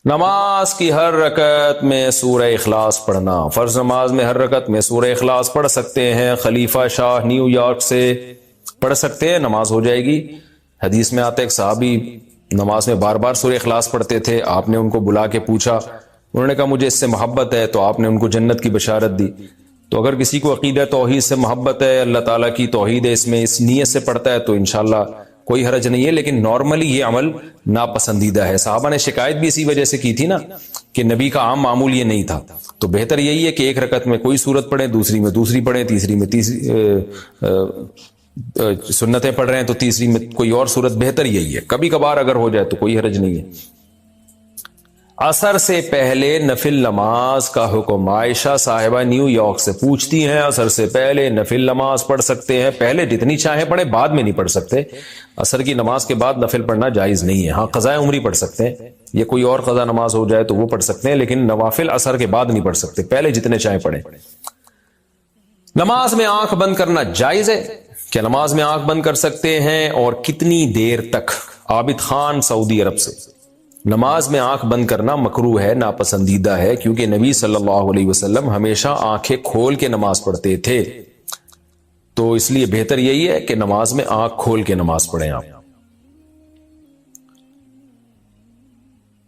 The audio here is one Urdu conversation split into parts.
نماز کی ہر رکعت میں سورہ اخلاص پڑھنا، فرض نماز میں ہر رکعت میں سورہ اخلاص پڑھ سکتے ہیں، خلیفہ شاہ نیو یارک سے پڑھ سکتے ہیں، نماز ہو جائے گی۔ حدیث میں آتا ہے ایک صحابی نماز میں بار بار سورہ اخلاص پڑھتے تھے، آپ نے ان کو بلا کے پوچھا، انہوں نے کہا مجھے اس سے محبت ہے، تو آپ نے ان کو جنت کی بشارت دی۔ تو اگر کسی کو عقیدہ توحید سے محبت ہے، اللہ تعالیٰ کی توحید ہے، اس میں اس نیت سے پڑھتا ہے تو انشاءاللہ کوئی حرج نہیں ہے، لیکن نارملی یہ عمل ناپسندیدہ ہے۔ صحابہ نے شکایت بھی اسی وجہ سے کی تھی نا کہ نبی کا عام معمول یہ نہیں تھا، تو بہتر یہی ہے کہ ایک رکعت میں کوئی سورت پڑھیں، دوسری میں دوسری پڑھیں، تیسری میں سنتیں پڑھ رہے ہیں تو تیسری میں کوئی اور سورت، بہتر یہی ہے۔ کبھی کبھار اگر ہو جائے تو کوئی حرج نہیں ہے۔ عصر سے پہلے نفل نماز کا حکم، عائشہ صاحبہ نیو یارک سے پوچھتی ہیں عصر سے پہلے نفل نماز پڑھ سکتے ہیں؟ پہلے جتنی چاہیں پڑھیں، بعد میں نہیں پڑھ سکتے۔ عصر کی نماز کے بعد نفل پڑھنا جائز نہیں ہے۔ ہاں قضاء عمری پڑھ سکتے ہیں، یا کوئی اور قضا نماز ہو جائے تو وہ پڑھ سکتے ہیں، لیکن نوافل عصر کے بعد نہیں پڑھ سکتے، پہلے جتنے چاہیں پڑھیں۔ نماز میں آنکھ بند کرنا جائز ہے؟ کیا نماز میں آنکھ بند کر سکتے ہیں اور کتنی دیر تک؟ عابد خان سعودی عرب سے، نماز میں آنکھ بند کرنا مکروہ ہے، ناپسندیدہ ہے، کیونکہ نبی صلی اللہ علیہ وسلم ہمیشہ آنکھیں کھول کے نماز پڑھتے تھے، تو اس لیے بہتر یہی ہے کہ نماز میں آنکھ کھول کے نماز پڑھیں آپ۔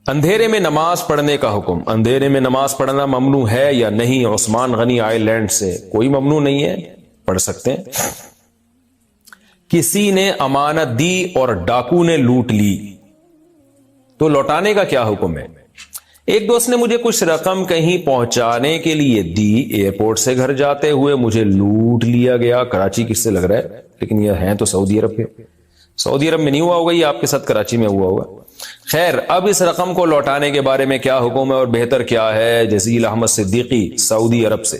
اندھیرے میں نماز پڑھنے کا حکم، اندھیرے میں نماز پڑھنا ممنوع ہے یا نہیں؟ عثمان غنی آئر لینڈ سے، کوئی ممنوع نہیں ہے، پڑھ سکتے ہیں۔ کسی نے امانت دی اور ڈاکو نے لوٹ لی تو لوٹانے کا کیا حکم ہے؟ ایک دوست نے مجھے کچھ رقم کہیں پہنچانے کے لیے دی، ایئرپورٹ سے گھر جاتے ہوئے مجھے لوٹ لیا گیا۔ کراچی کس سے لگ رہا ہے، لیکن یہ ہیں تو سعودی عرب کے۔ سعودی عرب میں نہیں ہوا ہوگا، یہ آپ کے ساتھ کراچی میں ہوا ہوگا۔ خیر، اب اس رقم کو لوٹانے کے بارے میں کیا حکم ہے اور بہتر کیا ہے؟ جزیل احمد صدیقی سعودی عرب سے،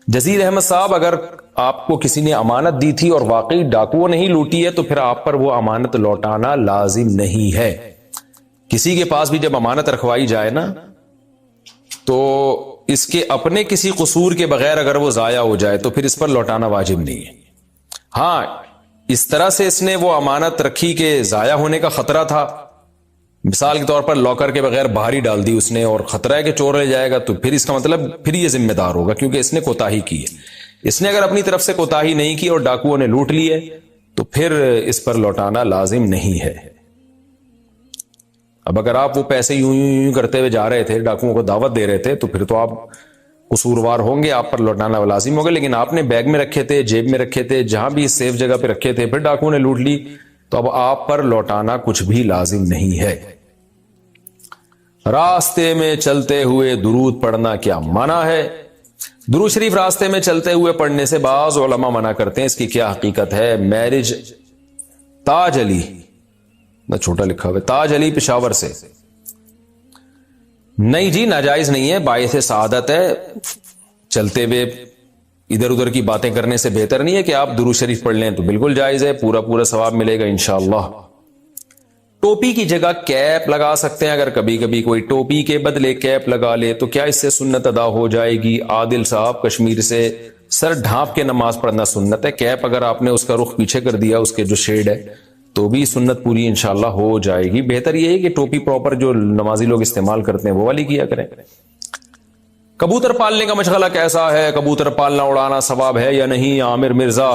جزیل احمد صاحب، اگر آپ کو کسی نے امانت دی تھی اور واقعی ڈاکوؤں نہیں لوٹی ہے تو پھر آپ پر وہ امانت لوٹانا لازم نہیں ہے۔ کسی کے پاس بھی جب امانت رکھوائی جائے نا تو اس کے اپنے کسی قصور کے بغیر اگر وہ ضائع ہو جائے تو پھر اس پر لوٹانا واجب نہیں ہے۔ ہاں، اس طرح سے اس نے وہ امانت رکھی کہ ضائع ہونے کا خطرہ تھا، مثال کے طور پر لاکر کے بغیر باہر ہی ڈال دی اس نے اور خطرہ ہے کہ چور لے جائے گا، تو پھر اس کا مطلب پھر یہ ذمہ دار ہوگا، کیونکہ اس نے کوتاہی کی ہے۔ اس نے اگر اپنی طرف سے کوتاہی نہیں کی اور ڈاکوؤں نے لوٹ لی ہے تو پھر اس پر لوٹانا لازم نہیں ہے۔ اب اگر آپ وہ پیسے یوں کرتے ہوئے جا رہے تھے، ڈاکوؤں کو دعوت دے رہے تھے، تو پھر تو آپ قصوروار ہوں گے، آپ پر لوٹانا لازم ہوگا، لیکن آپ نے بیگ میں رکھے تھے، جیب میں رکھے تھے، جہاں بھی سیف جگہ پہ رکھے تھے، پھر ڈاکوؤں نے لوٹ لی تو اب آپ پر لوٹانا کچھ بھی لازم نہیں ہے۔ راستے میں چلتے ہوئے درود پڑھنا کیا منع ہے؟ درود شریف راستے میں چلتے ہوئے پڑھنے سے بعض علماء منع کرتے ہیں، اس کی کیا حقیقت ہے؟ میرج تاج علی، میں چھوٹا لکھا ہوا، تاج علی پشاور سے، نہیں جی ناجائز نہیں ہے، باعث سعادت ہے، چلتے ہوئے ادھر ادھر کی باتیں کرنے سے بہتر نہیں ہے کہ آپ درود شریف پڑھ لیں، تو بالکل جائز ہے، پورا پورا ثواب ملے گا انشاءاللہ۔ ٹوپی کی جگہ کیپ لگا سکتے ہیں، اگر کبھی کبھی کوئی ٹوپی کے بدلے کیپ لگا لے تو کیا اس سے سنت ادا ہو جائے گی؟ عادل صاحب کشمیر سے، سر ڈھانپ کے نماز پڑھنا سنت ہے، کیپ اگر آپ نے اس کا رخ پیچھے کر دیا، اس کے جو شیڈ ہے، تو بھی سنت پوری انشاءاللہ ہو جائے گی۔ بہتر یہ ہے کہ ٹوپی پراپر جو نمازی لوگ استعمال کرتے ہیں وہ والی کیا کریں۔ کبوتر پالنے کا مشغلہ کیسا ہے؟ کبوتر پالنا اڑانا ثواب ہے یا نہیں؟ عامر مرزا،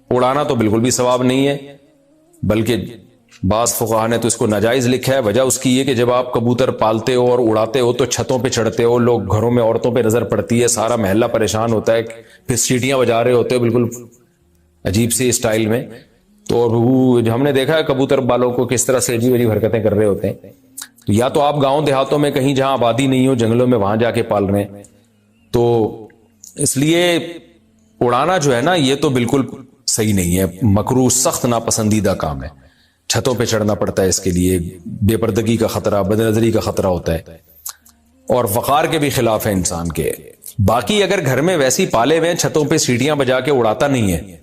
اڑانا تو بالکل بھی ثواب نہیں ہے، بلکہ بعض فقہاء نے تو اس کو ناجائز لکھا ہے۔ وجہ اس کی یہ کہ جب آپ کبوتر پالتے ہو اور اڑاتے ہو تو چھتوں پہ چڑھتے ہو، لوگ گھروں میں عورتوں پہ نظر پڑتی ہے، سارا محلہ پریشان ہوتا ہے، پھر سیٹیاں بجا رہے ہوتے ہو بالکل عجیب سی اسٹائل میں، تو ہم نے دیکھا ہے کبوتر بالوں کو کس طرح سے عجیب عجیب حرکتیں کر رہے ہوتے ہیں۔ تو یا تو آپ گاؤں دیہاتوں میں کہیں جہاں آبادی نہیں ہو، جنگلوں میں، وہاں جا کے پال رہے ہیں، تو اس لیے اڑانا جو ہے نا یہ تو بالکل صحیح نہیں ہے، مکروہ، سخت ناپسندیدہ کام ہے۔ چھتوں پہ چڑھنا پڑتا ہے، اس کے لیے بے پردگی کا خطرہ، بد نظری کا خطرہ ہوتا ہے، اور وقار کے بھی خلاف ہے انسان کے۔ باقی اگر گھر میں ویسی پالے ہوئے ہیں، چھتوں پہ سیڑھیاں بجا کے اڑاتا نہیں ہے،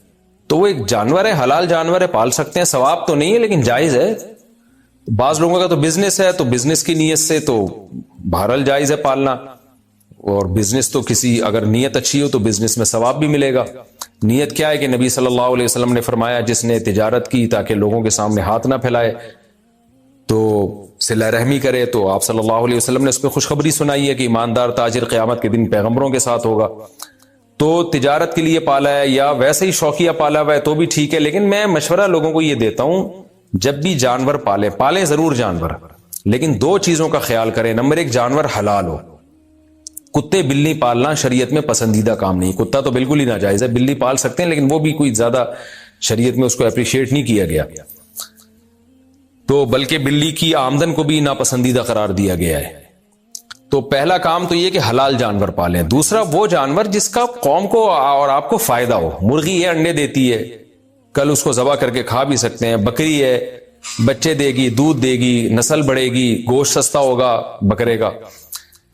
تو وہ ایک جانور ہے، حلال جانور ہے، پال سکتے ہیں، ثواب تو نہیں ہے لیکن جائز ہے۔ بعض لوگوں کا تو بزنس ہے، تو بزنس کی نیت سے تو بہرحال جائز ہے پالنا، اور بزنس تو کسی اگر نیت اچھی ہو تو بزنس میں ثواب بھی ملے گا۔ نیت کیا ہے کہ نبی صلی اللہ علیہ وسلم نے فرمایا جس نے تجارت کی تاکہ لوگوں کے سامنے ہاتھ نہ پھیلائے، تو تو صلہ رحمی کرے، تو آپ صلی اللہ علیہ وسلم نے اس پہ خوشخبری سنائی ہے کہ ایماندار تاجر قیامت کے دن پیغمبروں کے ساتھ ہوگا۔ تو تجارت کے لیے پالا ہے یا ویسے ہی شوقیہ پالا ہوا ہے تو بھی ٹھیک ہے، لیکن میں مشورہ لوگوں کو یہ دیتا ہوں جب بھی جانور پالیں ضرور جانور، لیکن دو چیزوں کا خیال کریں۔ نمبر ایک، جانور حلال ہو۔ کتے بلی پالنا شریعت میں پسندیدہ کام نہیں، کتا تو بالکل ہی ناجائز ہے، بلی پال سکتے ہیں لیکن وہ بھی کوئی زیادہ شریعت میں اس کو اپریشیٹ نہیں کیا گیا، تو بلکہ بلی کی آمدن کو بھی ناپسندیدہ قرار دیا گیا ہے۔ تو پہلا کام تو یہ کہ حلال جانور پالیں۔ دوسرا، وہ جانور جس کا قوم کو اور آپ کو فائدہ ہو۔ مرغی ہے، انڈے دیتی ہے، کل اس کو ذبح کر کے کھا بھی سکتے ہیں۔ بکری ہے، بچے دے گی، دودھ دے گی، نسل بڑھے گی، گوشت سستا ہوگا بکرے کا۔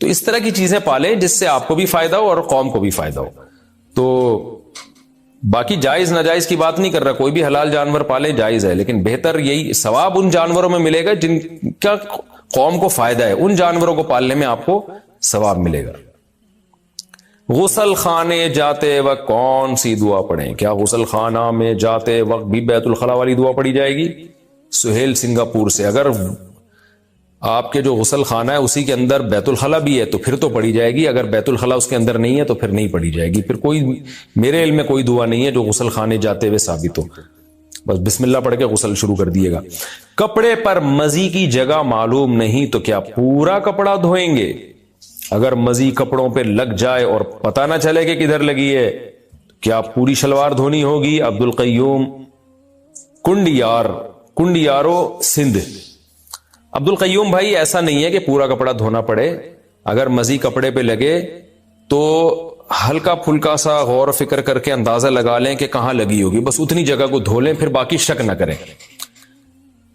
تو اس طرح کی چیزیں پالیں جس سے آپ کو بھی فائدہ ہو اور قوم کو بھی فائدہ ہو۔ تو باقی جائز ناجائز کی بات نہیں کر رہا، کوئی بھی حلال جانور پالے جائز ہے، لیکن بہتر یہی ثواب ان جانوروں میں ملے گا جن کا قوم کو فائدہ ہے، ان جانوروں کو پالنے میں آپ کو ثواب ملے گا۔ غسل خانے جاتے وقت کون سی دعا پڑھیں؟ کیا غسل خانہ میں جاتے وقت بھی بیت الخلاء والی دعا پڑھی جائے گی؟ سہیل سنگاپور سے، اگر آپ کے جو غسل خانہ ہے اسی کے اندر بیت الخلاء بھی ہے تو پھر تو پڑھی جائے گی، اگر بیت الخلاء اس کے اندر نہیں ہے تو پھر نہیں پڑھی جائے گی۔ پھر کوئی میرے علم میں کوئی دعا نہیں ہے جو غسل خانے جاتے ہوئے ثابت ہو، بس بسم اللہ پڑھ کے غسل شروع کر دیے گا۔ کپڑے پر مزی کی جگہ معلوم نہیں تو کیا پورا کپڑا دھوئیں گے؟ اگر مزی کپڑوں پہ لگ جائے اور پتہ نہ چلے کہ کدھر لگی ہے کیا پوری شلوار دھونی ہوگی؟ عبد القیوم کنڈیارو سندھ۔ عبد القیوم بھائی، ایسا نہیں ہے کہ پورا کپڑا دھونا پڑے، اگر مزی کپڑے پہ لگے تو ہلکا پھلکا سا غور و فکر کر کے اندازہ لگا لیں کہ کہاں لگی ہوگی، بس اتنی جگہ کو دھو لیں، پھر باقی شک نہ کریں۔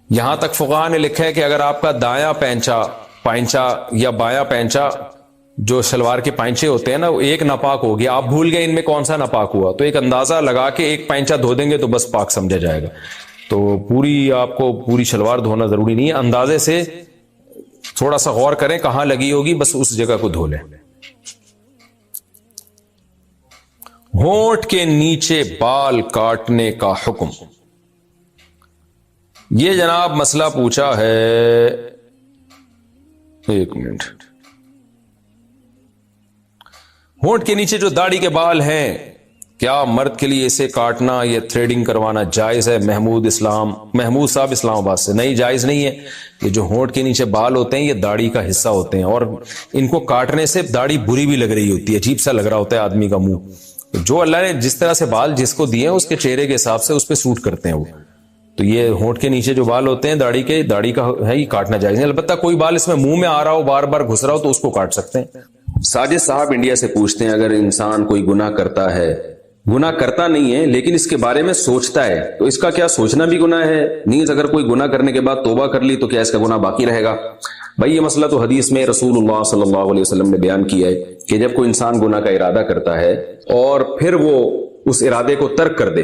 یہاں تک فقہاء نے لکھا ہے کہ اگر آپ کا دایاں پائنچا یا بایاں پینچا، جو شلوار کے پائنچے ہوتے ہیں نا، وہ ایک ناپاک ہو گیا، آپ بھول گئے ان میں کون سا ناپاک ہوا، تو ایک اندازہ لگا کے ایک پائنچا دھو دیں گے تو بس پاک سمجھا جائے گا۔ تو آپ کو پوری شلوار دھونا ضروری نہیں ہے، اندازے سے تھوڑا سا غور کریں کہاں لگی ہوگی، بس اس جگہ کو دھو لیں۔ ہونٹ کے نیچے بال کاٹنے کا حکم، یہ جناب مسئلہ پوچھا ہے، ایک منٹ۔ ہونٹ کے نیچے جو داڑھی کے بال ہیں، کیا مرد کے لیے اسے کاٹنا یا تھریڈنگ کروانا جائز ہے؟ محمود صاحب اسلام آباد سے۔ نہیں، جائز نہیں ہے۔ یہ جو ہونٹ کے نیچے بال ہوتے ہیں یہ داڑھی کا حصہ ہوتے ہیں، اور ان کو کاٹنے سے داڑھی بری بھی لگ رہی ہوتی ہے، عجیب سا لگ رہا ہوتا ہے آدمی کا منہ۔ جو اللہ نے جس طرح سے بال جس کو دیے ہیں اس کے چہرے کے حساب سے اس پہ سوٹ کرتے ہیں وہ۔ تو یہ ہونٹ کے نیچے جو بال ہوتے ہیں داڑھی کا ہے، یہ کاٹنا جائز نہیں۔ البتہ کوئی بال اس میں منہ میں آ رہا ہو، بار بار گھس رہا ہو تو اس کو کاٹ سکتے ہیں۔ ساجد صاحب انڈیا سے پوچھتے ہیں، اگر انسان کوئی گناہ کرتا ہے، گناہ کرتا نہیں ہے لیکن اس کے بارے میں سوچتا ہے، تو اس کا کیا سوچنا بھی گناہ ہے؟ نیز اگر کوئی گناہ کرنے کے بعد توبہ کر لی تو کیا اس کا گناہ باقی رہے گا؟ بھائی یہ مسئلہ تو حدیث میں رسول اللہ صلی اللہ علیہ وسلم نے بیان کیا ہے کہ جب کوئی انسان گناہ کا ارادہ کرتا ہے اور پھر وہ اس ارادے کو ترک کر دے،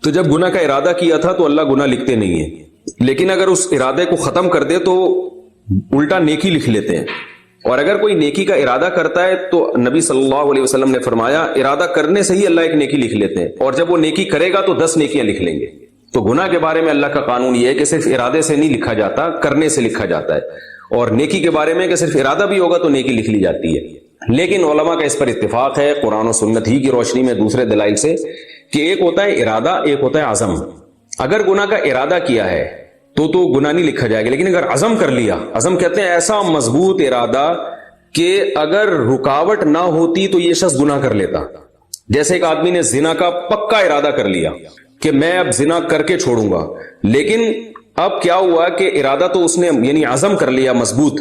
تو جب گناہ کا ارادہ کیا تھا تو اللہ گناہ لکھتے نہیں ہیں، لیکن اگر اس ارادے کو ختم کر دے تو الٹا نیکی لکھ لیتے ہیں۔ اور اگر کوئی نیکی کا ارادہ کرتا ہے تو نبی صلی اللہ علیہ وسلم نے فرمایا ارادہ کرنے سے ہی اللہ ایک نیکی لکھ لیتے ہیں، اور جب وہ نیکی کرے گا تو 10 نیکیاں لکھ لیں گے۔ تو گناہ کے بارے میں اللہ کا قانون یہ ہے کہ صرف ارادے سے نہیں لکھا جاتا، کرنے سے لکھا جاتا ہے، اور نیکی کے بارے میں کہ صرف ارادہ بھی ہوگا تو نیکی لکھ لی جاتی ہے۔ لیکن علماء کا اس پر اتفاق ہے قرآن و سنت ہی کی روشنی میں دوسرے دلائل سے کہ ایک ہوتا ہے ارادہ، ایک ہوتا ہے عزم۔ اگر گناہ کا ارادہ کیا ہے تو گناہ نہیں لکھا جائے گا، لیکن اگر عزم کر لیا، عزم کہتے ہیں ایسا مضبوط ارادہ کہ اگر رکاوٹ نہ ہوتی تو یہ شخص گناہ کر لیتا۔ جیسے ایک آدمی نے زنا کا پکا ارادہ کر لیا کہ میں اب زنا کر کے چھوڑوں گا، لیکن اب کیا ہوا کہ ارادہ تو اس نے یعنی عزم کر لیا مضبوط،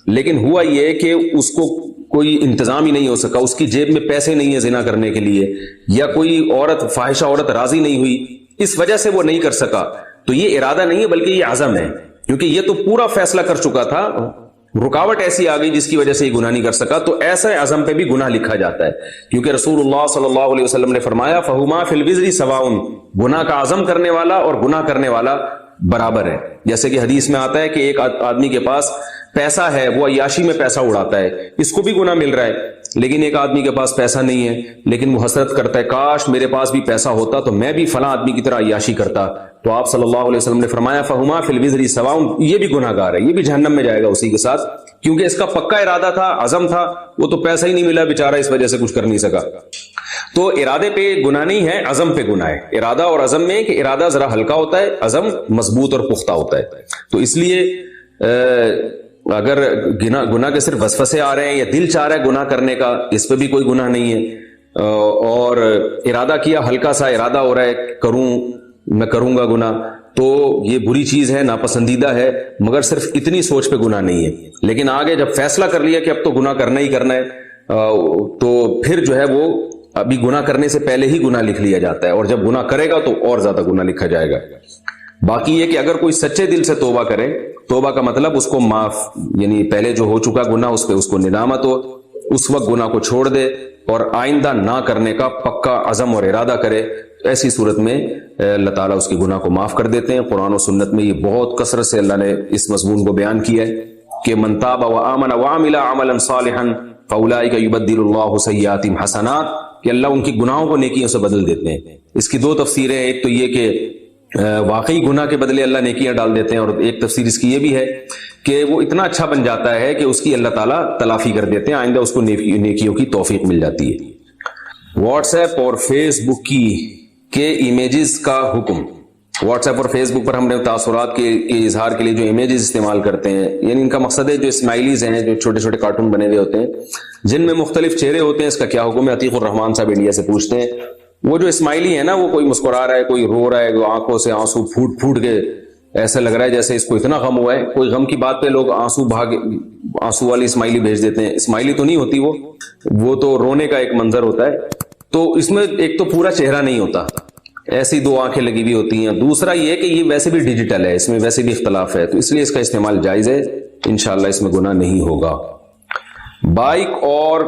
لیکن ہوا یہ کہ اس کو کوئی انتظام ہی نہیں ہو سکا، اس کی جیب میں پیسے نہیں ہیں زنا کرنے کے لیے، یا کوئی عورت فاحشہ عورت راضی نہیں ہوئی، اس وجہ سے وہ نہیں کر سکا۔ تو یہ ارادہ نہیں ہے بلکہ یہ عزم ہے، کیونکہ یہ تو پورا فیصلہ کر چکا تھا، رکاوٹ ایسی آ گئی جس کی وجہ سے یہ گناہ نہیں کر سکا، تو ایسے عزم پہ بھی گناہ لکھا جاتا ہے، کیونکہ رسول اللہ صلی اللہ علیہ وسلم نے فرمایا فہما فی الوزر سواء، گناہ کا عزم کرنے والا اور گناہ کرنے والا برابر ہے۔ جیسے کہ حدیث میں آتا ہے کہ ایک آدمی کے پاس پیسہ ہے، وہ عیاشی میں پیسہ اڑاتا ہے، اس کو بھی گناہ مل رہا ہے، لیکن ایک آدمی کے پاس پیسہ نہیں ہے لیکن وہ حسرت کرتا ہے کاش میرے پاس بھی پیسہ ہوتا تو میں بھی فلاں آدمی کی طرح عیاشی کرتا. تو آپ صلی اللہ علیہ وسلم نے فرمایا فہما فی الوزر سواء، یہ بھی گناہ گار ہے، یہ بھی جہنم میں جائے گا اسی کے ساتھ، کیونکہ اس کا پکا ارادہ تھا، عزم تھا، وہ تو پیسہ ہی نہیں ملا بیچارہ، اس وجہ سے کچھ کر نہیں سکا. تو ارادے پہ گناہ نہیں ہے، عزم پہ گناہ ہے. ارادہ اور عزم میں کہ ارادہ ذرا ہلکا ہوتا ہے، عزم مضبوط اور پختہ ہوتا ہے. تو اس لیے اگر گناہ کے صرف وسوسے آ رہے ہیں یا دل چاہ رہا ہے گناہ کرنے کا، اس پہ بھی کوئی گناہ نہیں ہے. اور ارادہ کیا، ہلکا سا ارادہ ہو رہا ہے میں کروں گا گناہ، تو یہ بری چیز ہے، ناپسندیدہ ہے، مگر صرف اتنی سوچ پہ گناہ نہیں ہے. لیکن آگے جب فیصلہ کر لیا کہ اب تو گناہ کرنا ہی کرنا ہے، تو پھر جو ہے وہ ابھی گناہ کرنے سے پہلے ہی گناہ لکھ لیا جاتا ہے، اور جب گناہ کرے گا تو اور زیادہ گناہ لکھا جائے گا. باقی یہ کہ اگر کوئی سچے دل سے توبہ کرے، توبہ کا مطلب اس کو معاف، یعنی پہلے جو ہو چکا گناہ اس پہ اس کو ندامت ہو، اس وقت گناہ کو چھوڑ دے اور آئندہ نہ کرنے کا پکا عزم اور ارادہ کرے، ایسی صورت میں اللہ تعالیٰ اس کے گناہ کو معاف کر دیتے ہیں. قرآن و سنت میں یہ بہت کثرت سے اللہ نے اس مضمون کو بیان کیا ہے کہ من تاب وآمن وعمل عملا صالحا فاولئک یبدل اللہ سیئاتہم حسنات، کہ اللہ ان کی گناہوں کو نیکیوں سے بدل دیتے ہیں. اس کی دو تفسیریں ہیں، ایک تو یہ کہ واقعی گناہ کے بدلے اللہ نیکیاں ڈال دیتے ہیں، اور ایک تفسیر اس کی یہ بھی ہے کہ وہ اتنا اچھا بن جاتا ہے کہ اس کی اللہ تعالیٰ تلافی کر دیتے ہیں، آئندہ اس کو نیکیوں کی توفیق مل جاتی ہے. واٹس ایپ اور فیس بک کے امیجز کا حکم. واٹس ایپ اور فیس بک پر ہم نے تاثرات کے اظہار کے لیے جو امیجز استعمال کرتے ہیں، یعنی ان کا مقصد ہے جو اسمائلیز ہیں، جو چھوٹے چھوٹے کارٹون بنے ہوئے ہوتے ہیں جن میں مختلف چہرے ہوتے ہیں، اس کا کیا حکم ہے؟ عتیق الرحمان صاحب انڈیا سے پوچھتے ہیں. وہ جو اسمائلی ہے نا، وہ کوئی مسکرا رہا ہے، کوئی رو رہا ہے، وہ آنکھوں سے آنسو پھوٹ پھوٹ کے ایسا لگ رہا ہے جیسے اس کو اتنا غم ہوا ہے. کوئی غم کی بات پہ لوگ آنسو والی اسمائلی بھیج دیتے ہیں. اسمائلی تو نہیں ہوتی، وہ تو رونے کا ایک منظر ہوتا ہے. تو اس میں ایک تو پورا چہرہ نہیں ہوتا، ایسی دو آنکھیں لگی ہوئی ہوتی ہیں. دوسرا یہ کہ یہ ویسے بھی ڈیجیٹل ہے، اس میں ویسے بھی اختلاف ہے، تو اس لیے اس کا استعمال جائز ہے، انشاءاللہ اس میں گناہ نہیں ہوگا. بائک اور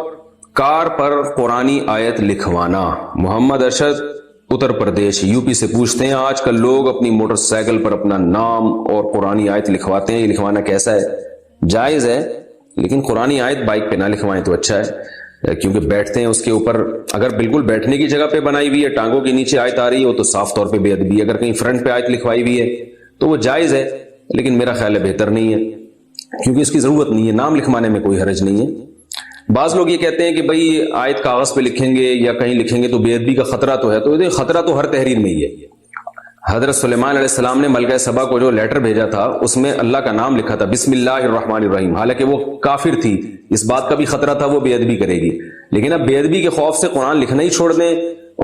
کار پر قرآنی آیت لکھوانا. محمد ارشد اتر پردیش یو پی سے پوچھتے ہیں آج کل لوگ اپنی موٹر سائیکل پر اپنا نام اور قرآنی آیت لکھواتے ہیں، یہ لکھوانا کیسا ہے؟ جائز ہے، لیکن قرآنی آیت بائک پہ نہ لکھوائیں تو اچھا ہے، کیونکہ بیٹھتے ہیں اس کے اوپر. اگر بالکل بیٹھنے کی جگہ پہ بنائی ہوئی ہے، ٹانگوں کے نیچے آیت آ رہی ہو تو صاف طور پہ بے ادبی ہے. اگر کہیں فرنٹ پہ آیت لکھوائی ہوئی ہے تو وہ جائز ہے، لیکن میرا خیال ہے بہتر نہیں ہے، کیونکہ اس کی ضرورت نہیں ہے. نام لکھوانے میں کوئی حرج نہیں ہے. بعض لوگ یہ کہتے ہیں کہ بھئی آیت کاغذ پہ لکھیں گے یا کہیں لکھیں گے تو بے ادبی کا خطرہ تو ہے. تو خطرہ تو ہر تحریر میں ہی ہے. حضرت سلیمان علیہ السلام نے ملکہ سبا کو جو لیٹر بھیجا تھا اس میں اللہ کا نام لکھا تھا، بسم اللہ الرحمن الرحیم، حالانکہ وہ کافر تھی، اس بات کا بھی خطرہ تھا وہ بے ادبی کرے گی. لیکن اب بے ادبی کے خوف سے قرآن لکھنا ہی چھوڑ دیں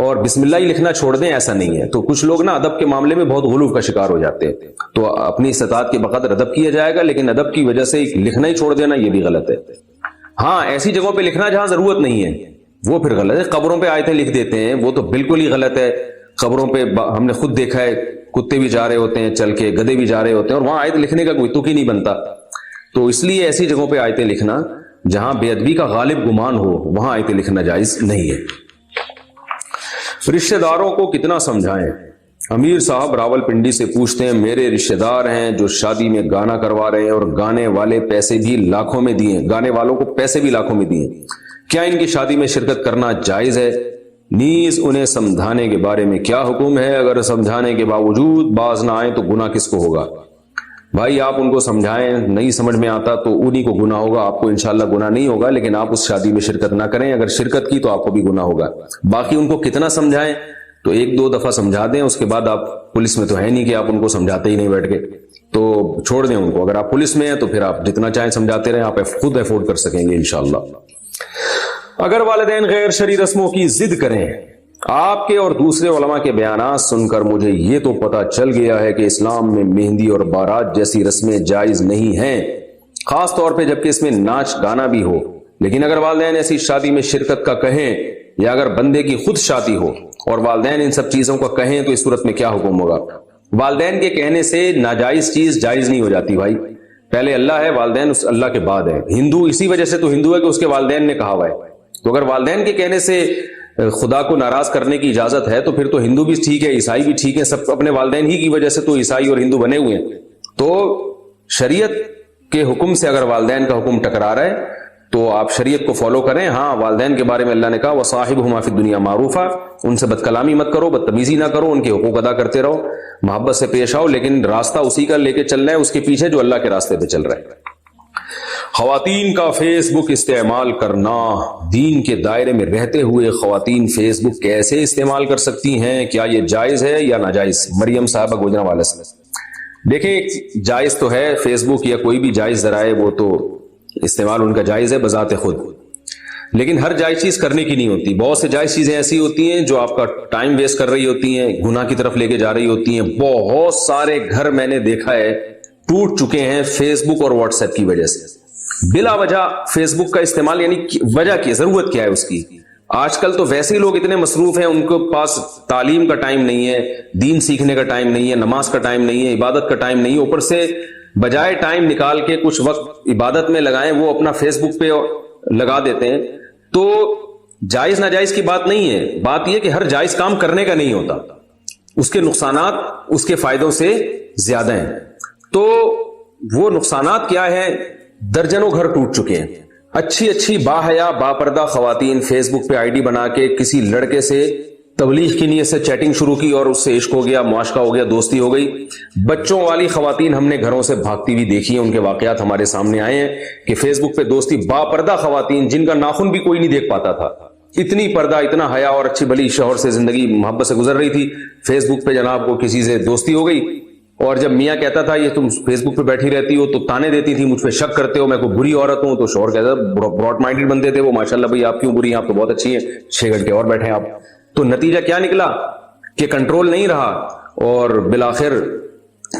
اور بسم اللہ ہی لکھنا چھوڑ دیں، ایسا نہیں ہے. تو کچھ لوگ نا ادب کے معاملے میں بہت غلو کا شکار ہو جاتے ہیں. تو اپنی استطاعت کے بقدر ادب کیا جائے گا، لیکن ادب کی وجہ سے لکھنا ہی چھوڑ دینا یہ بھی غلط ہے. ہاں ایسی جگہوں پہ لکھنا جہاں ضرورت نہیں ہے وہ پھر غلط ہے. قبروں پہ آیتیں لکھ دیتے ہیں، وہ تو بالکل ہی غلط ہے. قبروں پہ ہم نے خود دیکھا ہے، کتے بھی جا رہے ہوتے ہیں چل کے، گدھے بھی جا رہے ہوتے ہیں، اور وہاں آیت لکھنے کا کوئی تک ہی نہیں بنتا. تو اس لیے ایسی جگہوں پہ آیتیں لکھنا جہاں بے ادبی کا غالب گمان ہو وہاں آیتیں لکھنا جائز نہیں ہے. رشتہ داروں کو کتنا سمجھائیں. امیر صاحب راول پنڈی سے پوچھتے ہیں میرے رشتہ دار ہیں جو شادی میں گانا کروا رہے ہیں اور گانے والے پیسے بھی لاکھوں میں دیے، گانے والوں کو پیسے بھی لاکھوں میں دیے، کیا ان کی شادی میں شرکت کرنا جائز ہے؟ نیز انہیں سمجھانے کے بارے میں کیا حکم ہے؟ اگر سمجھانے کے باوجود باز نہ آئیں تو گناہ کس کو ہوگا؟ بھائی آپ ان کو سمجھائیں، نہیں سمجھ میں آتا تو انہی کو گناہ ہوگا، آپ کو انشاءاللہ گناہ نہیں ہوگا، لیکن آپ اس شادی میں شرکت نہ کریں. اگر شرکت کی تو آپ کو بھی گناہ ہوگا. باقی ان کو کتنا سمجھائیں تو ایک دو دفعہ سمجھا دیں، اس کے بعد آپ پولیس میں تو ہے نہیں کہ آپ ان کو سمجھاتے ہی نہیں بیٹھ کے، تو چھوڑ دیں ان کو. اگر آپ پولیس میں ہیں تو پھر آپ جتنا چاہیں سمجھاتے رہیں، آپ خود افورڈ کر سکیں گے انشاءاللہ. اگر والدین غیر شرعی رسموں کی ضد کریں، آپ کے اور دوسرے علماء کے بیانات سن کر مجھے یہ تو پتہ چل گیا ہے کہ اسلام میں مہندی اور بارات جیسی رسمیں جائز نہیں ہیں، خاص طور پہ جبکہ اس میں ناچ گانا بھی ہو. لیکن اگر والدین ایسی شادی میں شرکت کا کہیں یا اگر بندے کی خود شادی ہو اور والدین ان سب چیزوں کا کہیں تو اس صورت میں کیا حکم ہوگا؟ والدین کے کہنے سے ناجائز چیز جائز نہیں ہو جاتی بھائی. پہلے اللہ ہے، والدین اس اللہ کے بعد ہے. ہندو اسی وجہ سے تو ہندو ہے کہ اس کے والدین نے کہا ہوا ہے. تو اگر والدین کے کہنے سے خدا کو ناراض کرنے کی اجازت ہے تو پھر تو ہندو بھی ٹھیک ہے، عیسائی بھی ٹھیک ہے، سب اپنے والدین ہی کی وجہ سے تو عیسائی اور ہندو بنے ہوئے ہیں. تو شریعت کے حکم سے اگر والدین کا حکم ٹکرا رہا ہے تو آپ شریعت کو فالو کریں. ہاں والدین کے بارے میں اللہ نے کہا وصاحبہما فی الدنیا معروفا، ان سے بد کلامی مت کرو، بدتمیزی نہ کرو، ان کے حقوق ادا کرتے رہو، محبت سے پیش آؤ، لیکن راستہ اسی کا لے کے چلنا ہے اس کے پیچھے جو اللہ کے راستے پہ چل رہا ہے. خواتین کا فیس بک استعمال کرنا، دین کے دائرے میں رہتے ہوئے خواتین فیس بک کیسے استعمال کر سکتی ہیں؟ کیا یہ جائز ہے یا ناجائز؟ مریم صاحبہ گوجرانوالہ سے. دیکھیں جائز تو ہے، فیس بک یا کوئی بھی جائز ذرائع وہ تو استعمال ان کا جائز ہے بذات خود، لیکن ہر جائز چیز کرنے کی نہیں ہوتی. بہت سے جائز چیزیں ایسی ہوتی ہیں جو آپ کا ٹائم ویسٹ کر رہی ہوتی ہیں، گناہ کی طرف لے کے جا رہی ہوتی ہیں. بہت سارے گھر میں نے دیکھا ہے ٹوٹ چکے ہیں فیس بک اور واٹس ایپ کی وجہ سے. بلا وجہ فیس بک کا استعمال، یعنی وجہ کی ضرورت کیا ہے اس کی؟ آج کل تو ویسے ہی لوگ اتنے مصروف ہیں، ان کے پاس تعلیم کا ٹائم نہیں ہے، دین سیکھنے کا ٹائم نہیں ہے، نماز کا ٹائم نہیں ہے، عبادت کا ٹائم نہیں ہے. اوپر سے بجائے ٹائم نکال کے کچھ وقت عبادت میں لگائیں وہ اپنا فیس بک پہ لگا دیتے ہیں. تو جائز ناجائز کی بات نہیں ہے، بات یہ کہ ہر جائز کام کرنے کا نہیں ہوتا، اس کے نقصانات اس کے فائدوں سے زیادہ ہیں. تو وہ نقصانات کیا ہیں؟ درجنوں گھر ٹوٹ چکے ہیں. اچھی باحیا باپردہ خواتین فیس بک پہ آئی ڈی بنا کے کسی لڑکے سے تبلیغ کی نیت سے چیٹنگ شروع کی اور اس سے عشق ہو گیا، معاشقہ ہو گیا، دوستی ہو گئی. بچوں والی خواتین ہم نے گھروں سے بھاگتی ہوئی دیکھی ہیں، ان کے واقعات ہمارے سامنے آئے ہیں کہ فیس بک پہ دوستی، باپردہ خواتین جن کا ناخن بھی کوئی نہیں دیکھ پاتا تھا، اتنی پردہ، اتنا حیا اور اچھی بھلی شوہر سے زندگی محبت سے گزر رہی تھی، فیس بک پہ جناب کو کسی سے دوستی ہو گئی. اور جب میاں کہتا تھا یہ تم فیس بک پہ بیٹھی رہتی ہو تو تانے دیتی تھی، مجھ پہ شک کرتے ہو، میں کوئی بری عورت ہوں. تو شوہر کہتا براڈ مائنڈڈ بنتے تھے وہ، ماشاءاللہ بھائی آپ کیوں بری ہیں، آپ تو بہت اچھی ہیں، 6 گھنٹے اور بیٹھے آپ. تو نتیجہ کیا نکلا کہ کنٹرول نہیں رہا اور بالآخر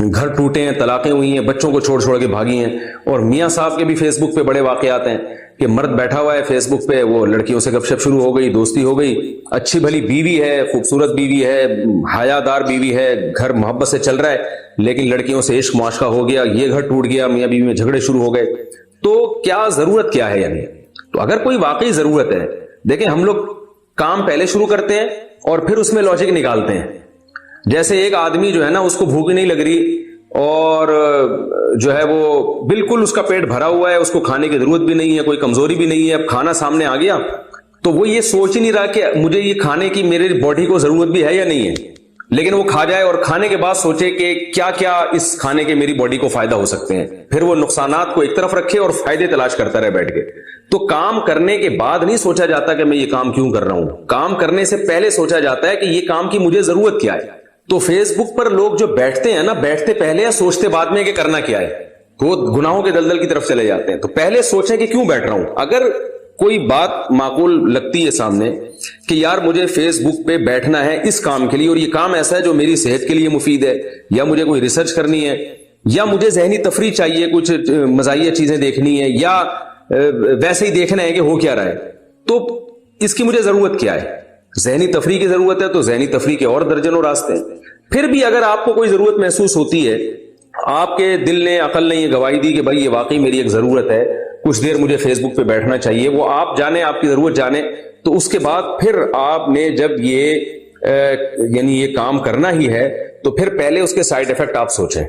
گھر ٹوٹے ہیں، طلاقیں ہوئی ہیں، بچوں کو چھوڑ چھوڑ کے بھاگی ہیں. اور میاں صاحب کے بھی فیس بک پہ بڑے واقعات ہیں کہ مرد بیٹھا ہوا ہے فیس بک پہ، وہ لڑکیوں سے گپ شپ شروع ہو گئی، دوستی ہو گئی، اچھی بھلی بیوی ہے، خوبصورت بیوی ہے، حیا دار بیوی ہے، گھر محبت سے چل رہا ہے، لیکن لڑکیوں سے عشق معاشقہ ہو گیا، یہ گھر ٹوٹ گیا، میاں بیوی میں جھگڑے شروع ہو گئے. تو کیا ضرورت کیا ہے؟ یعنی تو اگر کوئی واقعی ضرورت ہے، دیکھیں ہم لوگ کام پہلے شروع کرتے ہیں اور پھر اس میں لاجک نکالتے ہیں. جیسے ایک آدمی جو ہے نا، اس کو بھوک نہیں لگ رہی اور جو ہے وہ بالکل اس کا پیٹ بھرا ہوا ہے، اس کو کھانے کی ضرورت بھی نہیں ہے، کوئی کمزوری بھی نہیں ہے، اب کھانا سامنے آ گیا تو وہ یہ سوچ ہی نہیں رہا کہ مجھے یہ کھانے کی میرے باڈی کو ضرورت بھی ہے یا نہیں ہے، لیکن وہ کھا جائے اور کھانے کے بعد سوچے کہ کیا کیا اس کھانے کے میری باڈی کو فائدہ ہو سکتے ہیں، پھر وہ نقصانات کو ایک طرف رکھے اور فائدے تلاش کرتا رہے بیٹھ کے. تو کام کرنے کے بعد نہیں سوچا جاتا کہ میں یہ کام کیوں کر رہا ہوں، کام کرنے سے پہلے سوچا جاتا ہے کہ یہ کام کی مجھے ضرورت کیا ہے. تو فیس بک پر لوگ جو بیٹھتے ہیں نا، بیٹھتے پہلے یا سوچتے بعد میں کہ کرنا کیا ہے، وہ گناہوں کے دلدل کی طرف چلے جاتے ہیں. تو پہلے سوچیں کہ کیوں بیٹھ رہا ہوں. اگر کوئی بات معقول لگتی ہے سامنے کہ یار مجھے فیس بک پہ بیٹھنا ہے اس کام کے لیے، اور یہ کام ایسا ہے جو میری صحت کے لیے مفید ہے، یا مجھے کوئی ریسرچ کرنی ہے، یا مجھے ذہنی تفریح چاہیے، کچھ مزاحیہ چیزیں دیکھنی ہے، یا ویسے ہی دیکھنا ہے کہ ہو کیا رہا ہے، تو اس کی مجھے ضرورت کیا ہے؟ ذہنی تفریح کی ضرورت ہے تو ذہنی تفریح کے اور درجنوں راستے ہیں. پھر بھی اگر آپ کو کوئی ضرورت محسوس ہوتی ہے، آپ کے دل نے، عقل نے یہ گواہی دی کہ بھائی یہ واقعی میری ایک ضرورت ہے، کچھ دیر مجھے فیس بک پہ بیٹھنا چاہیے، وہ آپ جانے، آپ کی ضرورت جانے، تو اس کے بعد پھر آپ نے جب یعنی یہ کام کرنا ہی ہے تو پھر پہلے اس کے سائیڈ ایفیکٹ آپ سوچیں